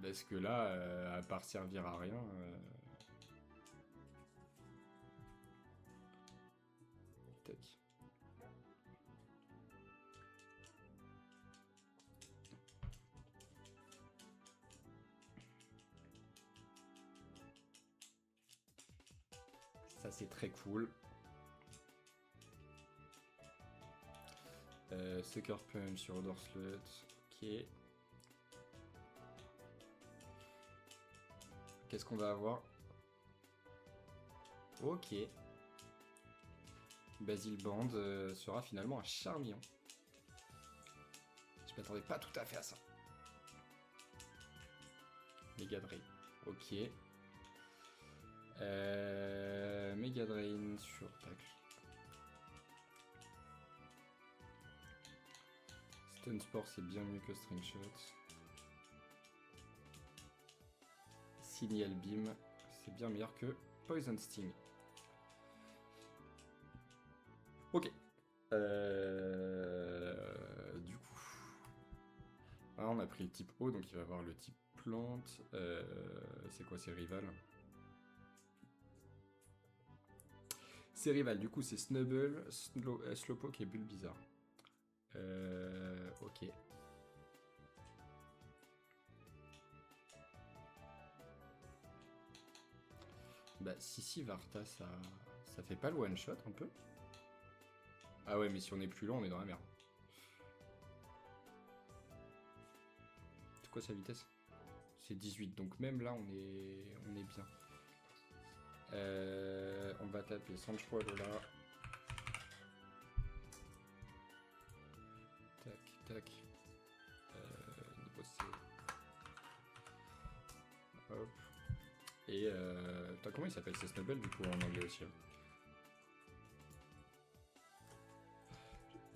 Parce que là, à part servir à rien... Tac. Ça c'est très cool. Sucker Punch sur Odor Slut. Ok. Qu'est-ce qu'on va avoir? Ok. Basil Band sera finalement un Charmillon. Je m'attendais pas tout à fait à ça. Mega Drain. Ok. Mega Drain sur tacle. Stun Spore c'est bien mieux que String Shot. Signal Beam c'est bien meilleur que Poison Sting. Ok. Du coup. Ah, on a pris le type eau, donc il va avoir le type plante. C'est quoi ses rivales? Ses rivales, du coup, c'est Snubble, Slowpoke et Bulbizarre. Ok. Bah, si Varta, ça fait pas le one shot un peu? Ah ouais, mais si on est plus loin, on est dans la merde. C'est quoi sa vitesse? C'est 18, donc même là, on est bien. On va taper Sancho Alola. Tac, tac. Niveau C. Hop. Et putain, comment il s'appelle? C'est Snubble du coup en anglais aussi. Hein.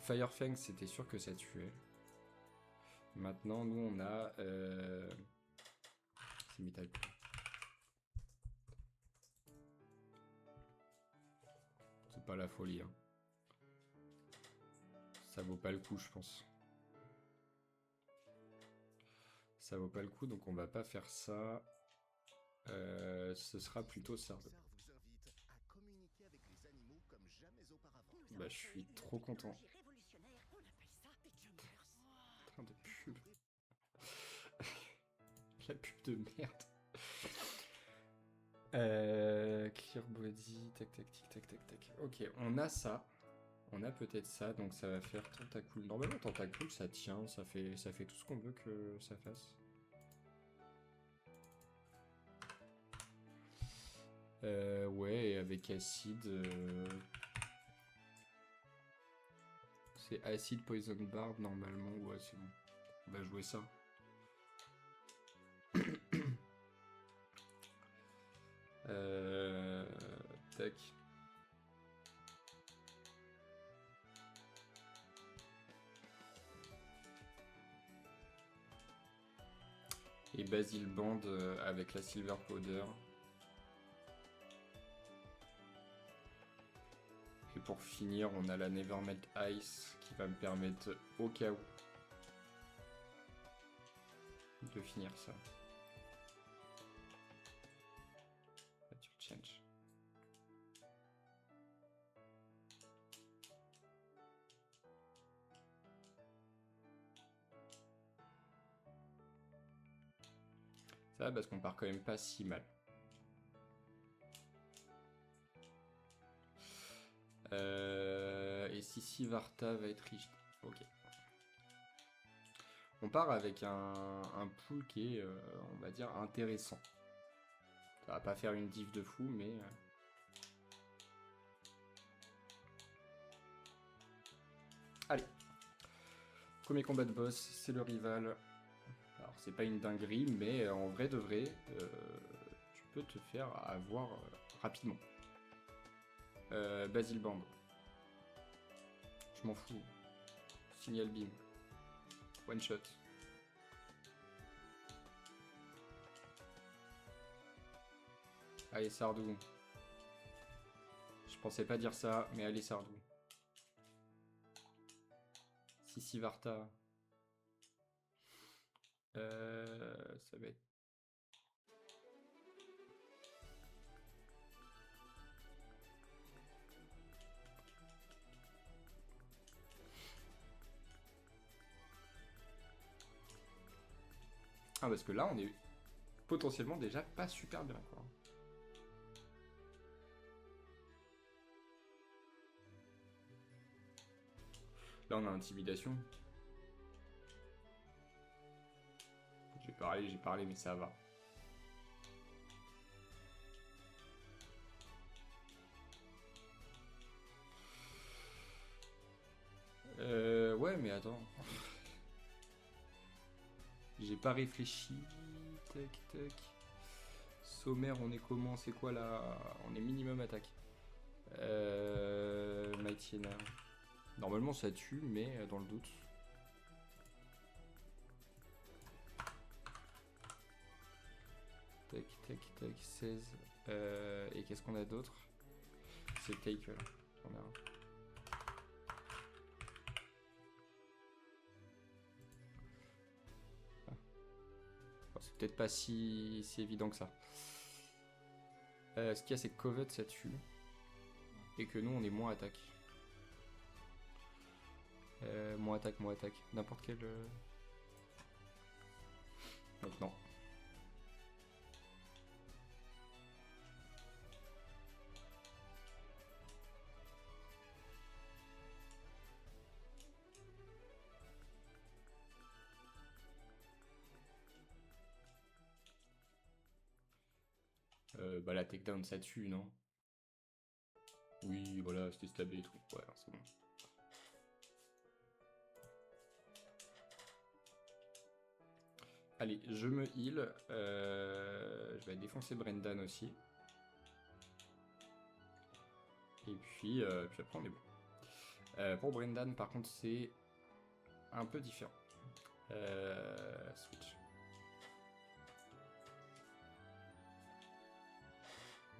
Firefang, c'était sûr que ça tuait. Maintenant, nous on a. C'est Metal. C'est pas la folie. Hein. Ça vaut pas le coup, je pense. Ça vaut pas le coup, donc on va pas faire ça. Ce sera plutôt ça. Bah, je suis trop content. Train de pub. La pub de merde. Clear body, tac tac tic tac tac tac. Ok, on a ça. On a peut-être ça, donc ça va faire Tentacool. Normalement, Tentacool, ça tient, ça fait tout ce qu'on veut que ça fasse. Ouais, et avec acide. C'est acide poison barb normalement. Ouais, c'est bon. On va jouer ça. Tac. Et Basil Band avec la Silver Powder. Et pour finir, on a la Nevermelt Ice qui va me permettre, au cas où, de finir ça. Nature Change. Ça va parce qu'on part quand même pas si mal. Et si Varta va être rigide. Ok. On part avec un pool qui est, on va dire, intéressant. Ça va pas faire une diff de fou, mais... Allez. Premier combat de boss, c'est le rival. Alors, c'est pas une dinguerie, mais en vrai de vrai, tu peux te faire avoir rapidement. Basil Band. Je m'en fous. Signal Beam. One shot. Allez, Sardou. Je pensais pas dire ça, mais allez, Sardou. Si Varta. Ça va être... Ah, parce que là, on est potentiellement déjà pas super bien, quoi. Là, on a intimidation. J'ai parlé, mais ça va. Ouais, mais attends. J'ai pas réfléchi. Tac, tac. Sommaire, on est comment? C'est quoi là? On est minimum attaque. Mighty Enam. Normalement, ça tue, mais dans le doute. Tac, tac, tac, 16. Et qu'est-ce qu'on a d'autre? C'est Take, là. On a un. C'est peut-être pas si évident que ça. Ce qu'il y a, c'est que Covet ça tue. Et que nous, on est moins attaque. Moins attaque, moins attaque. N'importe quel. Donc, non. Bah, la takedown ça tue, non? Oui, voilà, c'était stabé et tout. Ouais, c'est bon. Allez, je me heal. Je vais défoncer Brendan aussi. Et puis après, on est bon. Pour Brendan, par contre, c'est un peu différent. Switch.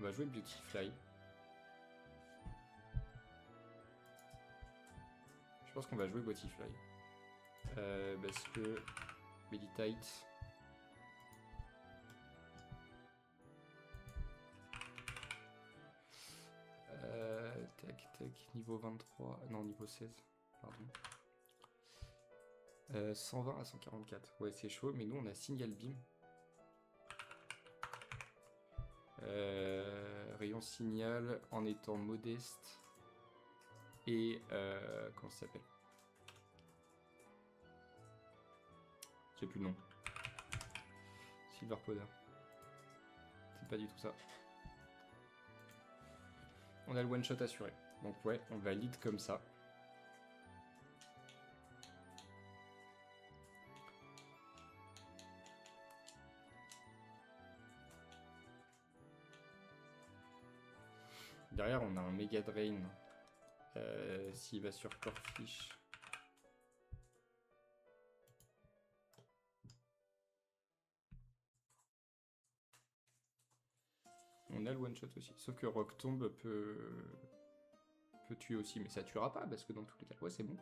On va jouer Beautifly. Je pense qu'on va jouer Beautifly. Parce que Meditate. Tac, tac, niveau 23. Non, niveau 16. Pardon. 120 à 144. Ouais, c'est chaud, mais nous on a Single Beam. Rayon signal en étant modeste. Et comment ça s'appelle? J'ai plus le nom. Silver Powder. C'est pas du tout ça. On a le one shot assuré. Donc ouais, on va lead comme ça. Derrière, on a un Mega Drain. S'il va sur Corphish. On a le one shot aussi. Sauf que Rock Tomb peut tuer aussi. Mais ça tuera pas parce que dans tous les cas, ouais, c'est bon.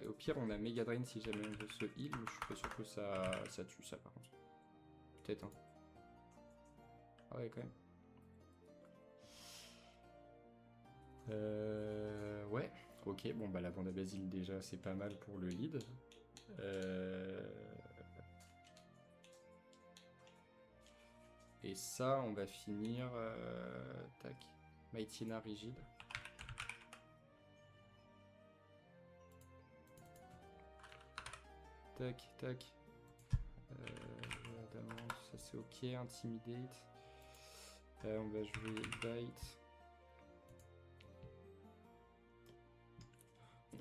Au pire, on a Mega Drain si jamais on veut se heal. Mais je suis pas sûr que ça tue ça par contre. Peut-être, hein. Ah ouais, quand même. Ouais, ok, bon bah la bande à Basile déjà c'est pas mal pour le lead. Et ça on va finir... tac, Maïtina rigide. Tac, tac. Ça c'est ok, Intimidate. On va jouer Bite.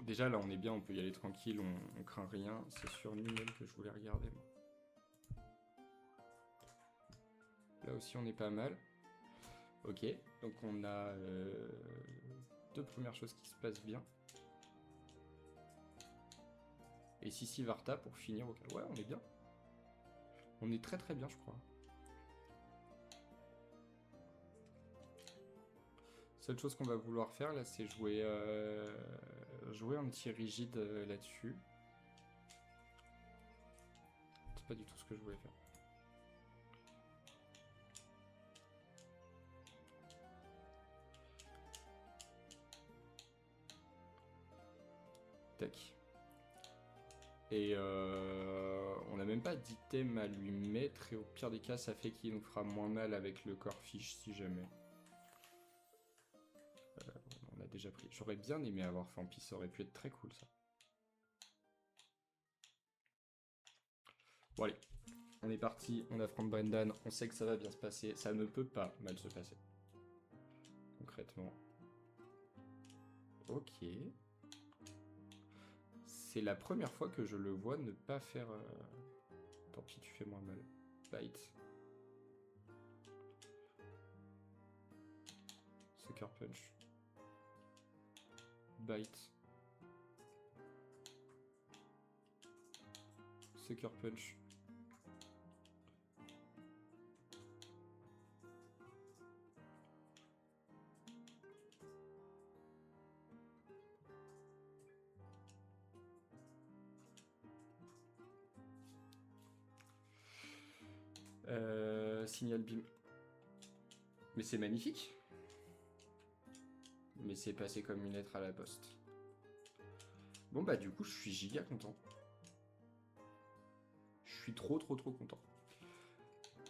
Déjà là on est bien, on peut y aller tranquille, on craint rien. C'est sur Numel que je voulais regarder moi. Là aussi on est pas mal. Ok, donc on a deux premières choses qui se passent bien. Et Sissi Varta pour finir au cas. Ouais, on est bien. On est très très bien je crois. Seule chose qu'on va vouloir faire là c'est jouer anti-rigide là-dessus. C'est pas du tout ce que je voulais faire. Tac. Et on n'a même pas d'item à lui mettre et au pire des cas ça fait qu'il nous fera moins mal avec le Corphish si jamais. On a déjà pris. J'aurais bien aimé avoir Fampi, ça aurait pu être très cool ça. Bon allez, on est parti, on affronte Brendan, on sait que ça va bien se passer, ça ne peut pas mal se passer. Concrètement. Ok. C'est la première fois que je le vois ne pas faire... Tant pis, tu fais moins mal. Bite. Sucker Punch. Bite. Sucker Punch. Signal beam. Mais c'est magnifique. Mais c'est passé comme une lettre à la poste. Bon bah du coup je suis giga content. Je suis trop content.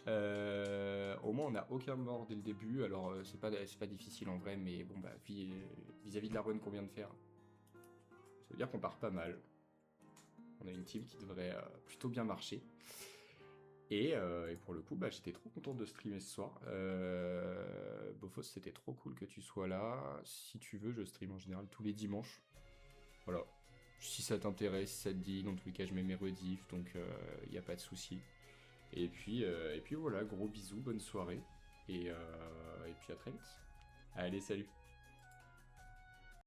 Au moins on n'a aucun mort dès le début, alors c'est pas difficile en vrai, mais bon bah vis-à-vis de la run qu'on vient de faire, ça veut dire qu'on part pas mal. On a une team qui devrait plutôt bien marcher. Et pour le coup, bah, j'étais trop content de streamer ce soir. Bofos, c'était trop cool que tu sois là. Si tu veux, je stream en général tous les dimanches. Voilà. Si ça t'intéresse, si ça te dit, dans tous les cas, je mets mes rediffs, donc il n'y a pas de souci. Et puis voilà, gros bisous, bonne soirée. Et puis à très vite. Allez, salut.